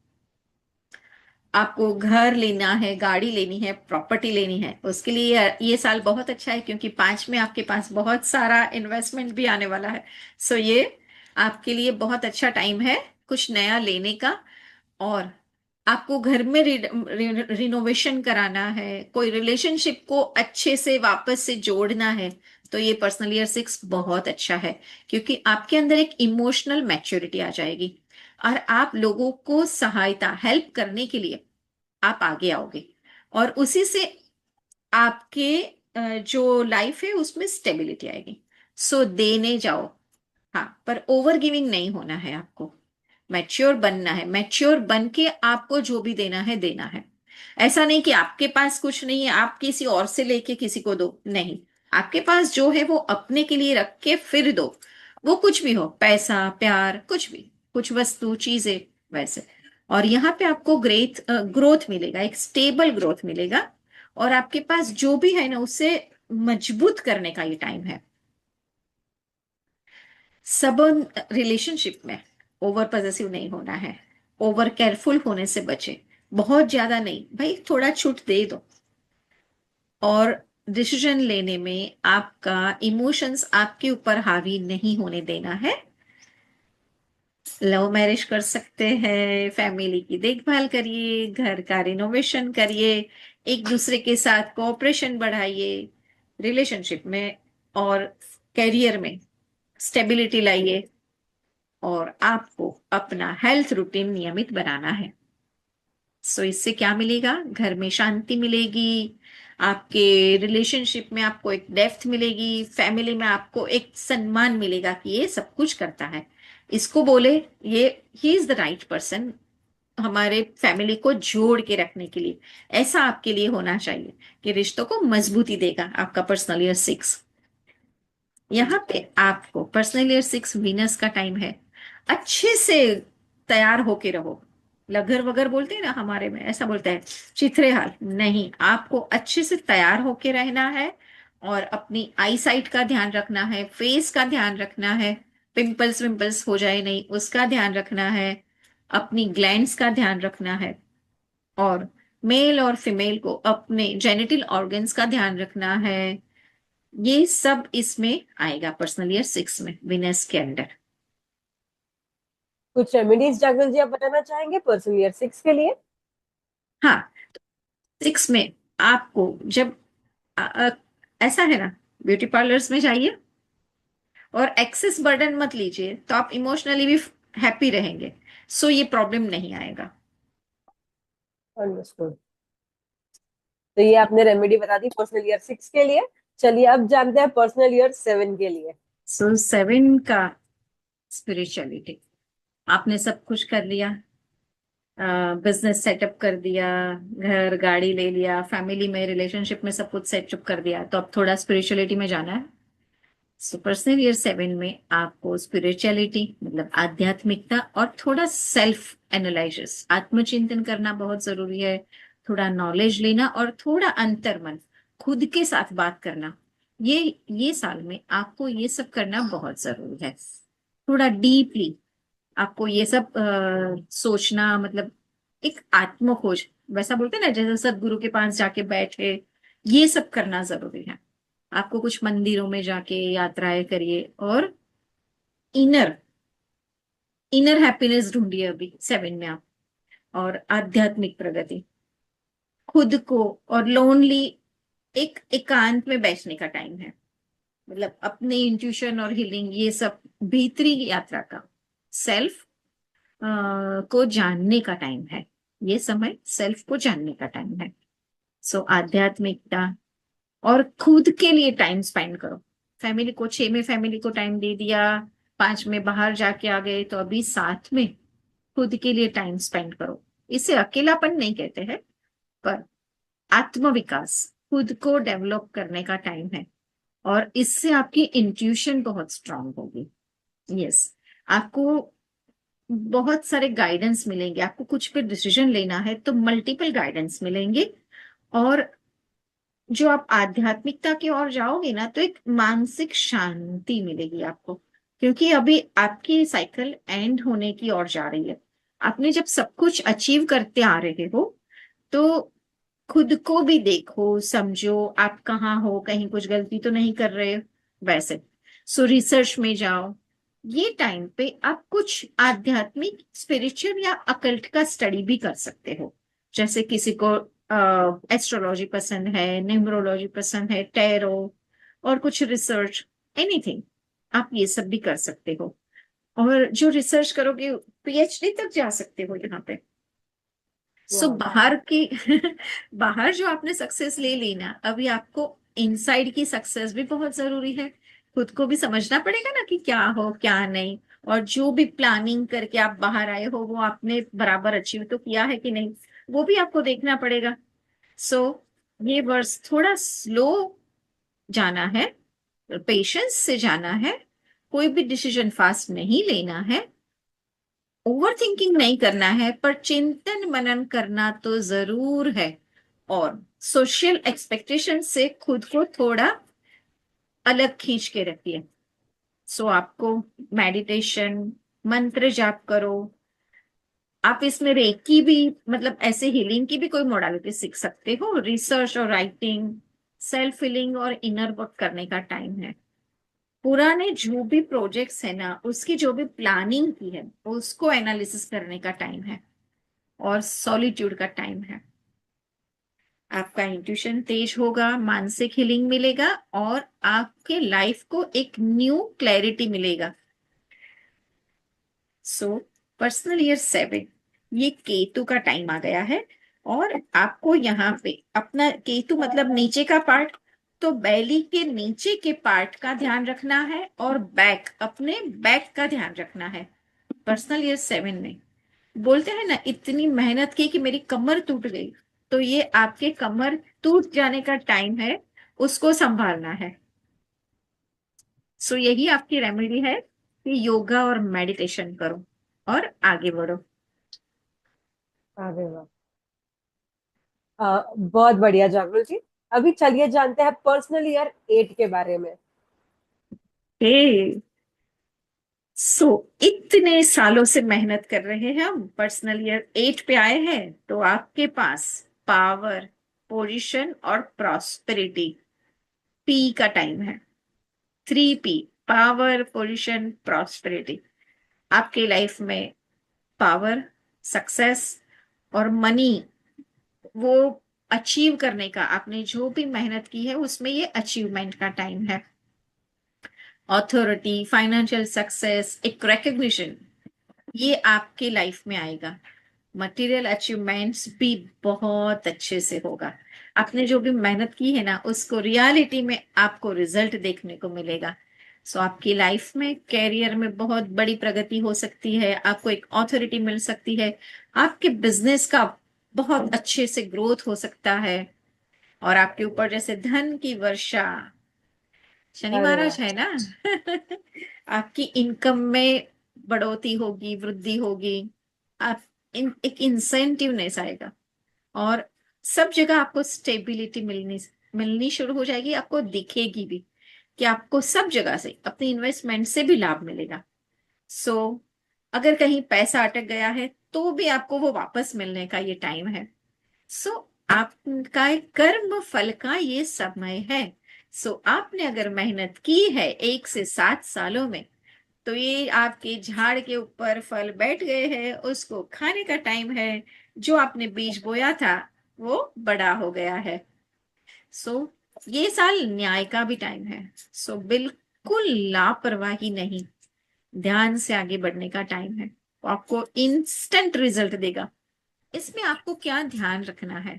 आपको घर लेना है, गाड़ी लेनी है, प्रॉपर्टी लेनी है, उसके लिए ये साल बहुत अच्छा है, क्योंकि 5 में आपके पास बहुत सारा इन्वेस्टमेंट भी आने वाला है। सो ये आपके लिए बहुत अच्छा टाइम है कुछ नया लेने का। और आपको घर में रिनोवेशन कराना है, कोई रिलेशनशिप को अच्छे से वापस से जोड़ना है, तो ये पर्सनल ईयर 6 बहुत अच्छा है। क्योंकि आपके अंदर एक इमोशनल मैच्योरिटी आ जाएगी, और आप लोगों को सहायता, हेल्प करने के लिए आप आगे आओगे, और उसी से आपके जो लाइफ है उसमें स्टेबिलिटी आएगी। सो देने जाओ, हाँ, पर ओवर गिविंग नहीं होना है आपको। मैच्योर बनना है, मैच्योर बन के आपको जो भी देना है देना है। ऐसा नहीं कि आपके पास कुछ नहीं है, आप किसी और से लेके किसी को दो, नहीं। आपके पास जो है वो अपने के लिए रख के फिर दो। वो कुछ भी हो, पैसा, प्यार, कुछ भी, कुछ वस्तु, चीजें, वैसे। और यहाँ पे आपको ग्रोथ मिलेगा, एक स्टेबल ग्रोथ मिलेगा। और आपके पास जो भी है ना, उसे मजबूत करने का ये टाइम है। सब रिलेशनशिप में ओवर पॉजेसिव नहीं होना है, ओवर केयरफुल होने से बचे। बहुत ज्यादा नहीं भाई, थोड़ा छूट दे दो। और डिसीजन लेने में आपका इमोशंस आपके ऊपर हावी नहीं होने देना है। लव मैरिज कर सकते हैं, फैमिली की देखभाल करिए, घर का रिनोवेशन करिए, एक दूसरे के साथ कोऑपरेशन बढ़ाइए, रिलेशनशिप में और करियर में स्टेबिलिटी लाइए। और आपको अपना हेल्थ रूटीन नियमित बनाना है। सो इससे क्या मिलेगा? घर में शांति मिलेगी, आपके रिलेशनशिप में आपको एक डेप्थ मिलेगी, फैमिली में आपको एक सम्मान मिलेगा कि ये सब कुछ करता है, इसको बोले ये he is the right person हमारे फैमिली को जोड़ के रखने के लिए। ऐसा आपके लिए होना चाहिए कि रिश्तों को मजबूती देगा आपका पर्सनल ईयर 6। यहाँ पे आपको पर्सनल ईयर 6 वीनस का टाइम है। अच्छे से तैयार होके रहो। लगर वगर बोलते हैं ना हमारे में, ऐसा बोलते हैं चिथरे हाल नहीं, आपको अच्छे से तैयार होके रहना है और अपनी आई साइट का ध्यान रखना है, फेस का ध्यान रखना है, पिंपल्स विंपल्स हो जाए नहीं उसका ध्यान रखना है, अपनी ग्लैंड्स का ध्यान रखना है, और मेल और फीमेल को अपने जेनिटल ऑर्गन्स का ध्यान रखना है। ये सब इसमें आएगा पर्सनल ईयर 6 में विनस के अंडर। कुछ रेमेडीज जागृत जी आप बताना चाहेंगे पर्सनल ईयर 6 के लिए? हाँ, 6 में आपको जब अ, अ, ऐसा है ना, ब्यूटी पार्लर्स में जाइए और एक्सेस बर्डन मत लीजिए तो आप इमोशनली भी हैप्पी रहेंगे, सो ये प्रॉब्लम नहीं आएगा। अंडरस्टूड। तो ये आपने रेमेडी बता दी पर्सनल ईयर 6 के लिए। चलिए अब जानते हैं पर्सनल ईयर 7 के लिए। सो 7 का स्पिरिचुअलिटी, आपने सब कुछ कर लिया, बिजनेस सेटअप कर दिया, घर गाड़ी ले लिया, फैमिली में रिलेशनशिप में सब कुछ सेटअप कर दिया, तो अब थोड़ा स्पिरिचुअलिटी में जाना है। सो पर्सनल ईयर 7 में आपको स्पिरिचुअलिटी मतलब आध्यात्मिकता और थोड़ा सेल्फ एनालिसिस आत्मचिंतन करना बहुत जरूरी है। थोड़ा नॉलेज लेना और थोड़ा अंतर्मन खुद के साथ बात करना, ये साल में आपको ये सब करना बहुत जरूरी है। थोड़ा डीपली आपको ये सब सोचना, मतलब एक आत्म खोज वैसा बोलते हैं ना, जैसे सदगुरु के पास जाके बैठे, ये सब करना जरूरी है। आपको कुछ मंदिरों में जाके यात्राएं करिए और इनर इनर हैप्पीनेस ढूंढिए अभी 7 में आप। और आध्यात्मिक प्रगति, खुद को और लोनली एक एकांत में बैठने का टाइम है, मतलब अपने इंट्यूशन और हीलिंग ये सब भीतरी यात्रा का सेल्फ को जानने का टाइम है। ये समय सेल्फ को जानने का टाइम है। सो आध्यात्मिकता और खुद के लिए टाइम स्पेंड करो। फैमिली को 6 में फैमिली को टाइम दे दिया, 5 में बाहर जाके आ गए, तो अभी 7 में खुद के लिए टाइम स्पेंड करो। इसे अकेलापन नहीं कहते हैं, पर आत्मविकास, खुद को डेवलप करने का टाइम है। और इससे आपकी इंट्यूशन बहुत स्ट्रांग होगी। यस, आपको बहुत सारे गाइडेंस मिलेंगे। आपको कुछ पे डिसीजन लेना है तो मल्टीपल गाइडेंस मिलेंगे। और जो आप आध्यात्मिकता की ओर जाओगे ना, तो एक मानसिक शांति मिलेगी आपको, क्योंकि अभी आपकी साइकिल एंड होने की ओर जा रही है। आपने जब सब कुछ अचीव करते आ रहे हो, तो खुद को भी देखो, समझो आप कहाँ हो, कहीं कुछ गलती तो नहीं कर रहे हो वैसे। सो रिसर्च में जाओ। ये टाइम पे आप कुछ आध्यात्मिक स्पिरिचुअल या अकल्ट का स्टडी भी कर सकते हो। जैसे किसी को एस्ट्रोलॉजी पसंद है, न्यूमरोलॉजी पसंद है, टैरो, और कुछ रिसर्च, एनीथिंग, आप ये सब भी कर सकते हो। और जो रिसर्च करोगे पीएचडी तक जा सकते हो यहाँ पे। सो वाह। बाहर की बाहर जो आपने सक्सेस ले ली ना, अभी आपको इनसाइड की सक्सेस भी बहुत जरूरी है। खुद को भी समझना पड़ेगा ना कि क्या हो क्या नहीं, और जो भी प्लानिंग करके आप बाहर आए हो वो आपने बराबर अचीव तो किया है कि नहीं, वो भी आपको देखना पड़ेगा। सो ये वर्ष थोड़ा स्लो जाना है, पेशेंस से जाना है, कोई भी डिसीजन फास्ट नहीं लेना है, ओवर थिंकिंग नहीं करना है, पर चिंतन मनन करना तो जरूर है। और सोशल एक्सपेक्टेशन से खुद को थोड़ा अलग खींच के रखिए। सो आपको मेडिटेशन, मंत्र जाप करो। आप इसमें रेकी भी, मतलब ऐसे हीलिंग की भी कोई मोडालिटी सीख सकते हो। रिसर्च और राइटिंग, सेल्फ हीलिंग और इनर वर्क करने का टाइम है। पुराने जो भी प्रोजेक्ट्स है ना, उसकी जो भी प्लानिंग की है उसको एनालिसिस करने का टाइम है। और सॉलिट्यूड का टाइम है। आपका इंट्यूशन तेज होगा, मानसिक हीलिंग मिलेगा, और आपके लाइफ को एक न्यू क्लैरिटी मिलेगा। सो पर्सनल ईयर 7, ये केतु का टाइम आ गया है। और आपको यहाँ पे अपना केतु मतलब नीचे का पार्ट, तो बैली के नीचे के पार्ट का ध्यान रखना है, और बैक, अपने बैक का ध्यान रखना है। पर्सनल ईयर 7 में बोलते हैं ना, इतनी मेहनत की कि मेरी कमर टूट गई, तो ये आपके कमर टूट जाने का टाइम है, उसको संभालना है। सो यही आपकी रेमेडी है। कि योगा और मेडिटेशन करो और आगे बढ़ो। अरे वाह, बहुत बढ़िया जागृत जी। अभी चलिए जानते हैं पर्सनल ईयर 8 के बारे में। हे, सो इतने सालों से मेहनत कर रहे हैं हम, पर्सनल ईयर 8 पे आए हैं, तो आपके पास पावर, पोजीशन और प्रॉस्पेरिटी, पी का टाइम है। 3P, power, position, prosperity. आपके लाइफ में पावर, सक्सेस और मनी, वो अचीव करने का, आपने जो भी मेहनत की है उसमें ये अचीवमेंट का टाइम है। अथॉरिटी, फाइनेंशियल सक्सेस, एक रिकग्निशन, ये आपके लाइफ में आएगा। मटेरियल अचीवमेंट्स भी बहुत अच्छे से होगा। आपने जो भी मेहनत की है ना, उसको रियलिटी में आपको रिजल्ट देखने को मिलेगा। सो आपकी लाइफ में, कैरियर में बहुत बड़ी प्रगति हो सकती है, आपको एक ऑथोरिटी मिल सकती है, आपके बिजनेस का बहुत अच्छे से ग्रोथ हो सकता है, और आपके ऊपर जैसे धन की वर्षा, शनि अरे वाह। महाराज है ना। आपकी इनकम में बढ़ोतरी होगी, वृद्धि होगी। आप एक इंसेंटिवनेस आएगा, और सब जगह आपको स्टेबिलिटी मिलनी मिलनी शुरू हो जाएगी। आपको दिखेगी भी कि आपको सब जगह से, अपनी इन्वेस्टमेंट से भी लाभ मिलेगा। सो अगर कहीं पैसा अटक गया है तो भी आपको वो वापस मिलने का ये टाइम है। सो आपका एक कर्म फल का ये समय है। सो आपने अगर मेहनत की है 1 से 7 सालों में, तो ये आपके झाड़ के ऊपर फल बैठ गए हैं, उसको खाने का टाइम है। जो आपने बीज बोया था वो बड़ा हो गया है। सो ये साल न्याय का भी टाइम है। सो बिल्कुल लापरवाही नहीं, ध्यान से आगे बढ़ने का टाइम है। वो आपको इंस्टेंट रिजल्ट देगा। इसमें आपको क्या ध्यान रखना है,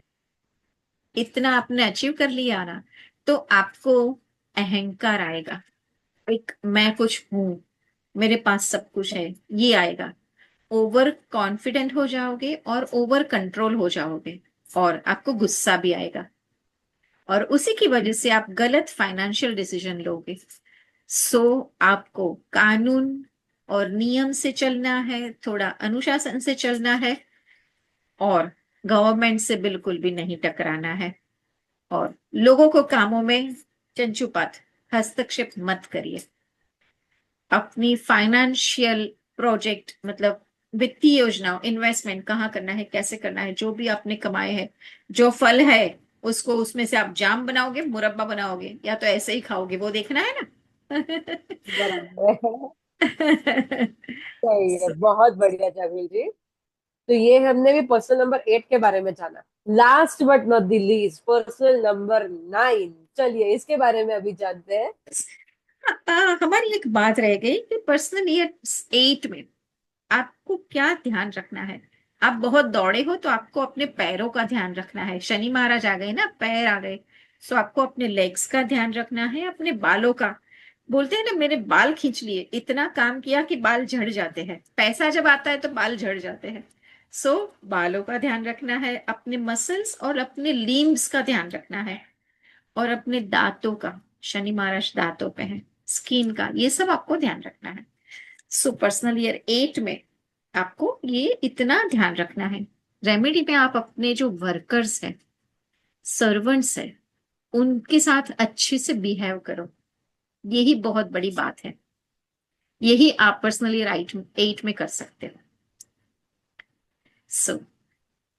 इतना आपने अचीव कर लिया ना, तो आपको अहंकार आएगा, एक मैं कुछ हूं, मेरे पास सब कुछ है, ये आएगा। ओवर कॉन्फिडेंट हो जाओगे और ओवर कंट्रोल हो जाओगे, और आपको गुस्सा भी आएगा, और उसी की वजह से आप गलत फाइनेंशियल डिसीजन लोगे। सो आपको कानून और नियम से चलना है, थोड़ा अनुशासन से चलना है, और गवर्नमेंट से बिल्कुल भी नहीं टकराना है, और लोगों को कामों में चंचुपात, हस्तक्षेप मत करिए। अपनी फाइनेंशियल प्रोजेक्ट, मतलब वित्तीय योजनाओं, इन्वेस्टमेंट कहाँ करना है, कैसे करना है, जो भी आपने कमाए हैं, जो फल है, उसको उसमें से आप जाम बनाओगे, मुरब्बा बनाओगे, या तो ऐसे ही खाओगे, वो देखना है ना। बराबर है। सही है, बहुत बढ़िया जागृत जी। तो ये हमने भी पर्सनल नंबर 8 के बारे में जाना। Last but not the least, personal number 9, चलिए इसके बारे में अभी जानते हैं। हमारी एक बात रह गई कि पर्सनल ईयर 8 में आपको क्या ध्यान रखना है। आप बहुत दौड़े हो तो आपको अपने पैरों का ध्यान रखना है, शनि महाराज आ गए ना, पैर आ गए। सो आपको अपने लेग्स का ध्यान रखना है, अपने बालों का। बोलते हैं ना, मेरे बाल खींच लिए, इतना काम किया कि बाल झड़ जाते हैं, पैसा जब आता है तो बाल झड़ जाते हैं। सो बालों का ध्यान रखना है, अपने मसल्स और अपने लिम्स का ध्यान रखना है, और अपने दांतों का, शनि महाराज दांतों पे है, स्किन का, ये सब आपको ध्यान रखना है। सो पर्सनल ईयर 8 में आपको ये इतना ध्यान रखना है। रेमेडी में आप अपने जो वर्कर्स हैं, सर्वेंट्स हैं, उनके साथ अच्छे से बिहेव करो, यही बहुत बड़ी बात है। यही आप पर्सनल ईयर 8 में कर सकते हो। सो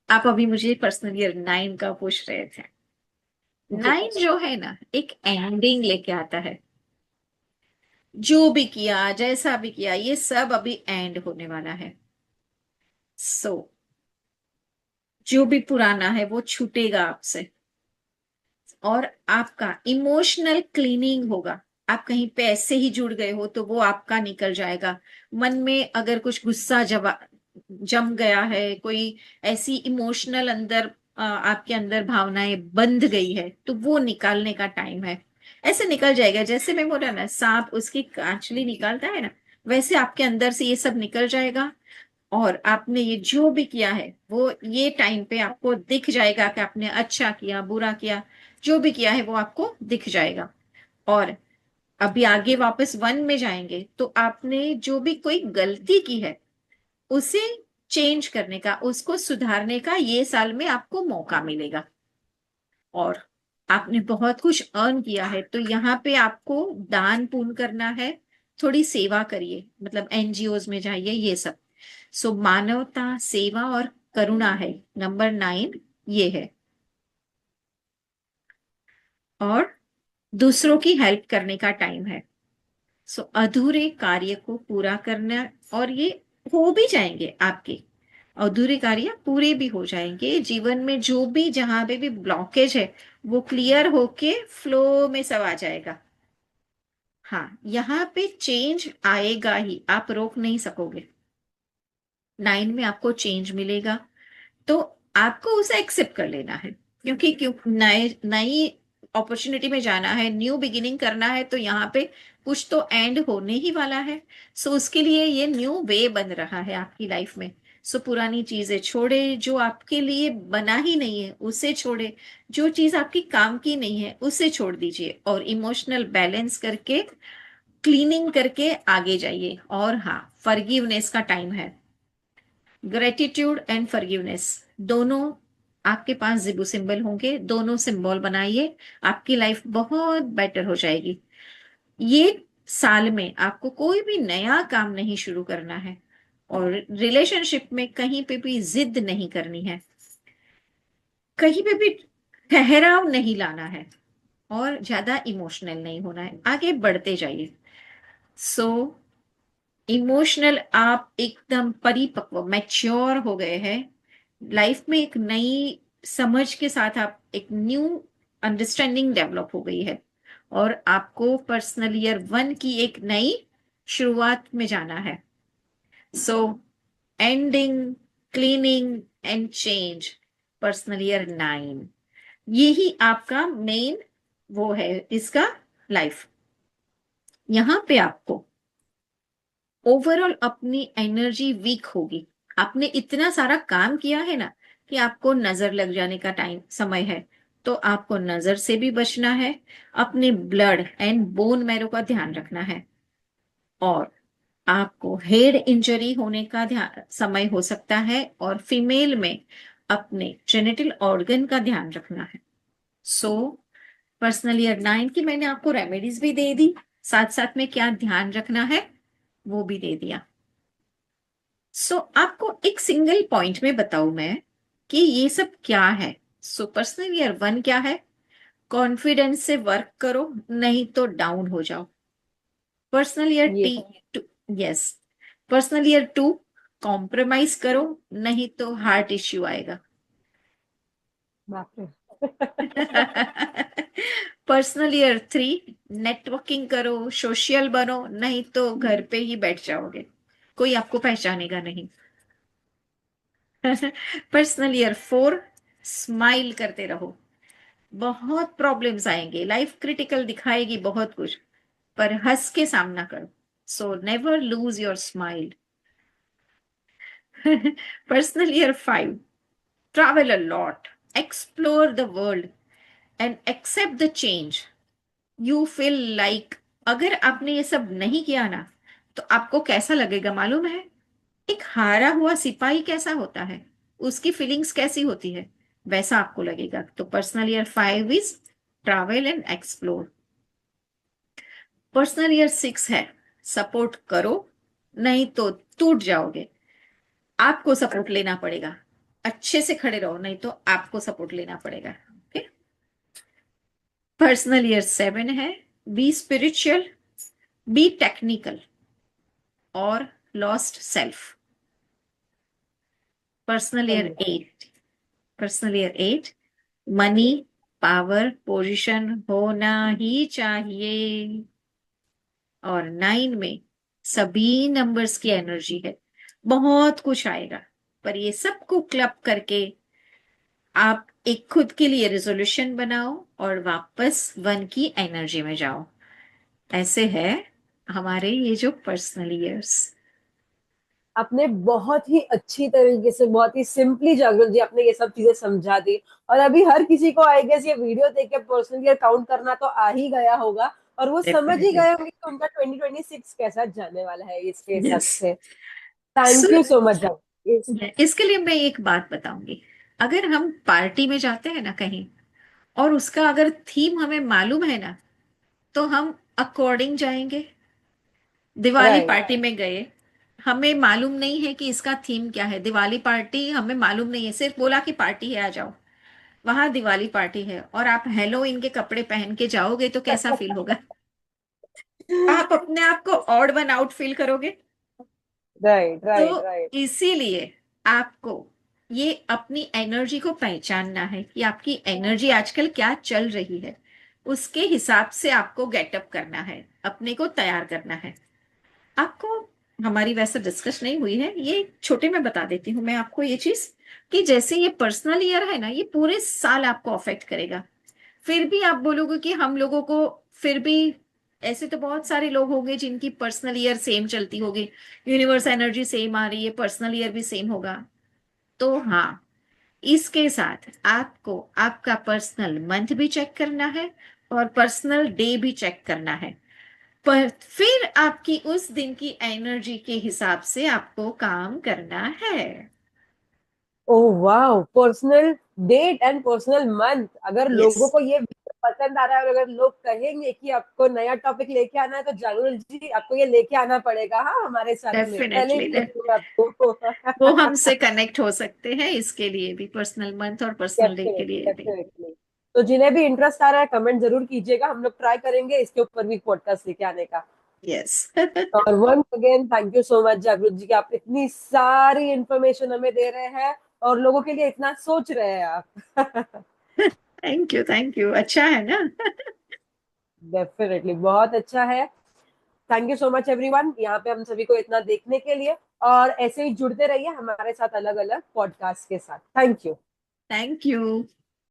आप अभी मुझे पर्सनल ईयर 9 का पूछ रहे थे। जी। 9 जो है ना, एक एंडिंग लेके आता है। जो भी किया, जैसा भी किया, ये सब अभी एंड होने वाला है। सो जो भी पुराना है वो छूटेगा आपसे, और आपका इमोशनल क्लीनिंग होगा। आप कहीं पे ऐसे ही जुड़ गए हो तो वो आपका निकल जाएगा। मन में अगर कुछ गुस्सा जम गया है, कोई ऐसी इमोशनल अंदर आपके अंदर भावनाएं बंध गई है, तो वो निकालने का टाइम है। ऐसे निकल जाएगा, जैसे मैं बोला ना, सांप उसकी कांचली निकालता है ना, वैसे आपके अंदर से ये सब निकल जाएगा। और आपने ये जो भी किया है वो ये टाइम पे आपको दिख जाएगा कि आपने अच्छा किया, बुरा किया, जो भी किया है वो आपको दिख जाएगा। और अभी आगे वापस 1 में जाएंगे तो आपने जो भी कोई गलती की है उसे चेंज करने का, उसको सुधारने का ये साल में आपको मौका मिलेगा। और आपने बहुत कुछ अर्न किया है तो यहाँ पे आपको दान पुण्य करना है, थोड़ी सेवा करिए, मतलब एनजीओज में जाइए, ये सब। सो मानवता, सेवा और करुणा है नंबर 9, ये है। और दूसरों की हेल्प करने का टाइम है। सो अधूरे कार्य को पूरा करना, और ये हो भी जाएंगे आपके अधूरे कार्य, पूरे भी हो जाएंगे। जीवन में जो भी जहां पे भी ब्लॉकेज है वो क्लियर होके फ्लो में सब आ जाएगा। हाँ, यहाँ पे चेंज आएगा ही, आप रोक नहीं सकोगे। 9 में आपको चेंज मिलेगा तो आपको उसे एक्सेप्ट कर लेना है, क्योंकि नए नई अपॉर्चुनिटी में जाना है, न्यू बिगिनिंग करना है, तो यहाँ पे कुछ तो एंड होने ही वाला है। सो उसके लिए ये न्यू वे बन रहा है आपकी लाइफ में। सो पुरानी चीजें छोड़े, जो आपके लिए बना ही नहीं है उसे छोड़े, जो चीज आपकी काम की नहीं है उसे छोड़ दीजिए, और इमोशनल बैलेंस करके, क्लीनिंग करके आगे जाइए। और हाँ, फॉरगिवनेस का टाइम है। ग्रेटिट्यूड एंड फॉरगिवनेस दोनों आपके पास जिबू सिंबल होंगे, दोनों सिंबल बनाइए, आपकी लाइफ बहुत बेटर हो जाएगी। ये साल में आपको कोई भी नया काम नहीं शुरू करना है, और रिलेशनशिप में कहीं पे भी जिद नहीं करनी है, कहीं पे भी ठहराव नहीं लाना है, और ज्यादा इमोशनल नहीं होना है, आगे बढ़ते जाइए। सो इमोशनल आप एकदम परिपक्व, मैच्योर हो गए हैं। लाइफ में एक नई समझ के साथ आप एक न्यू अंडरस्टैंडिंग डेवलप हो गई है, और आपको पर्सनल ईयर 1 की एक नई शुरुआत में जाना है। सो ending, cleaning and change, personal year 9, यही आपका मेन वो है इसका लाइफ। यहाँ पे आपको ओवरऑल अपनी एनर्जी वीक होगी। आपने इतना सारा काम किया है ना कि आपको नजर लग जाने का टाइम समय है, तो आपको नजर से भी बचना है, अपने ब्लड एंड बोन मैरो का ध्यान रखना है, और आपको हेड इंजरी होने का ध्यान समय हो सकता है, और फीमेल में अपने जेनिटल ऑर्गन का ध्यान रखना है। सो पर्सनल ईयर 9 की मैंने आपको रेमेडीज भी दे दी, साथ साथ में क्या ध्यान रखना है वो भी दे दिया। सो आपको एक सिंगल पॉइंट में बताऊं मैं कि ये सब क्या है। सो पर्सनल ईयर 1 क्या है? कॉन्फिडेंस से वर्क करो, नहीं तो डाउन हो जाओ। पर्सनल ईयर ये टी तो two, yes, personal year 2, compromise करो, नहीं तो हार्ट इश्यू आएगा। बाप रे। पर्सनल ईयर 3, नेटवर्किंग करो, सोशल बनो, नहीं तो घर पे ही बैठ जाओगे, कोई आपको पहचानेगा नहीं। पर्सनल ईयर 4, स्माइल करते रहो। बहुत प्रॉब्लम्स आएंगे, लाइफ क्रिटिकल दिखाएगी बहुत कुछ, पर हंस के सामना करो। So never lose your smile. Personal year 5, travel a lot, explore the world and accept the change you feel like। अगर आपने ये सब नहीं किया ना तो आपको कैसा लगेगा मालूम है? एक हारा हुआ सिपाही कैसा होता है, उसकी फीलिंग्स कैसी होती है, वैसा आपको लगेगा। तो personal year 5 is travel and explore. Personal year 6 है सपोर्ट करो, नहीं तो टूट जाओगे। आपको सपोर्ट लेना पड़ेगा, अच्छे से खड़े रहो, नहीं तो आपको सपोर्ट लेना पड़ेगा। ओके। पर्सनल ईयर 7 है बी स्पिरिचुअल, बी टेक्निकल और लॉस्ट सेल्फ। पर्सनल ईयर समझा। 8, personal year 8, money, power, position होना ही चाहिए। और 9 में सभी नंबर्स की एनर्जी है, बहुत कुछ आएगा, पर ये सबको क्लब करके आप एक खुद के लिए रेजोल्यूशन बनाओ और वापस 1 की एनर्जी में जाओ। ऐसे है हमारे ये जो पर्सनल ईयर्स। आपने बहुत ही अच्छी तरीके से, बहुत ही सिंपली जागृत जी आपने ये सब चीजें समझा दी। और अभी हर किसी को आई गेस ये वीडियो देख के पर्सनल ईयर काउंट करना तो आ ही गया होगा। और वो समझ ही डेफिनेटली। गए होंगे कि उनका 2026 कैसा जाने वाला है इसके हिसाब यस। से। Thank you so much. इसके लिए मैं एक बात बताऊंगी। अगर हम पार्टी में जाते हैं ना कहीं, और उसका अगर थीम हमें मालूम है ना, तो हम अकॉर्डिंग जाएंगे। दिवाली राइट। पार्टी में गए, हमें मालूम नहीं है कि इसका थीम क्या है। दिवाली पार्टी हमें मालूम नहीं है, सिर्फ बोला कि पार्टी है, आ जाओ। वहां दिवाली पार्टी है और आप हेलोवीन के कपड़े पहन के जाओगे तो कैसा फील होगा? आप अपने आप को ऑड वन आउट फील करोगे। राइट राइट तो राइट। इसीलिए आपको ये अपनी एनर्जी को पहचानना है कि आपकी एनर्जी आजकल क्या चल रही है। उसके हिसाब से आपको गेटअप करना है, अपने को तैयार करना है। आपको, हमारी वैसे डिस्कस नहीं हुई है, ये छोटे में बता देती हूँ मैं आपको ये चीज, कि जैसे ये पर्सनल ईयर है ना, ये पूरे साल आपको अफेक्ट करेगा। फिर भी आप बोलोगे कि हम लोगों को, फिर भी ऐसे तो बहुत सारे लोग होंगे जिनकी पर्सनल ईयर सेम चलती होगी, यूनिवर्स एनर्जी सेम आ रही है, पर्सनल ईयर भी सेम होगा। तो हाँ, इसके साथ आपको आपका पर्सनल मंथ भी चेक करना है और पर्सनल डे भी चेक करना है। पर फिर आपकी उस दिन की एनर्जी के हिसाब से आपको काम करना है। ओह वाह, personal date and personal month. अगर यस, लोगों को ये पसंद आ रहा है और अगर लोग कहेंगे कि आपको नया टॉपिक लेके आना है तो जागरुल जी आपको ये लेके आना पड़ेगा, हाँ, हमारे साथ में पहले ही डेफिनेटली। बोल दूंगा आपको। वो हमसे कनेक्ट हो सकते हैं इसके लिए भी, पर्सनल मंथ और पर्सनल डे के डेफिनेटली लिए भी। डेफिनेटली। तो जिन्हें भी इंटरेस्ट आ रहा है कमेंट जरूर कीजिएगा, हम लोग ट्राई करेंगे इसके ऊपर भी पॉडकास्ट लेके आने का। यस। और once again thank you so much Jagrit ji कि आप इतनी सारी इंफॉर्मेशन हमें दे रहे हैं और लोगों के लिए इतना सोच रहे हैं आप। थैंक यू, थैंक यू, अच्छा है ना? डेफिनेटली बहुत अच्छा है। Thank you so much everyone, यहाँ पे हम सभी को इतना देखने के लिए। और ऐसे ही जुड़ते रहिए हमारे साथ अलग अलग पॉडकास्ट के साथ। Thank you. Thank you.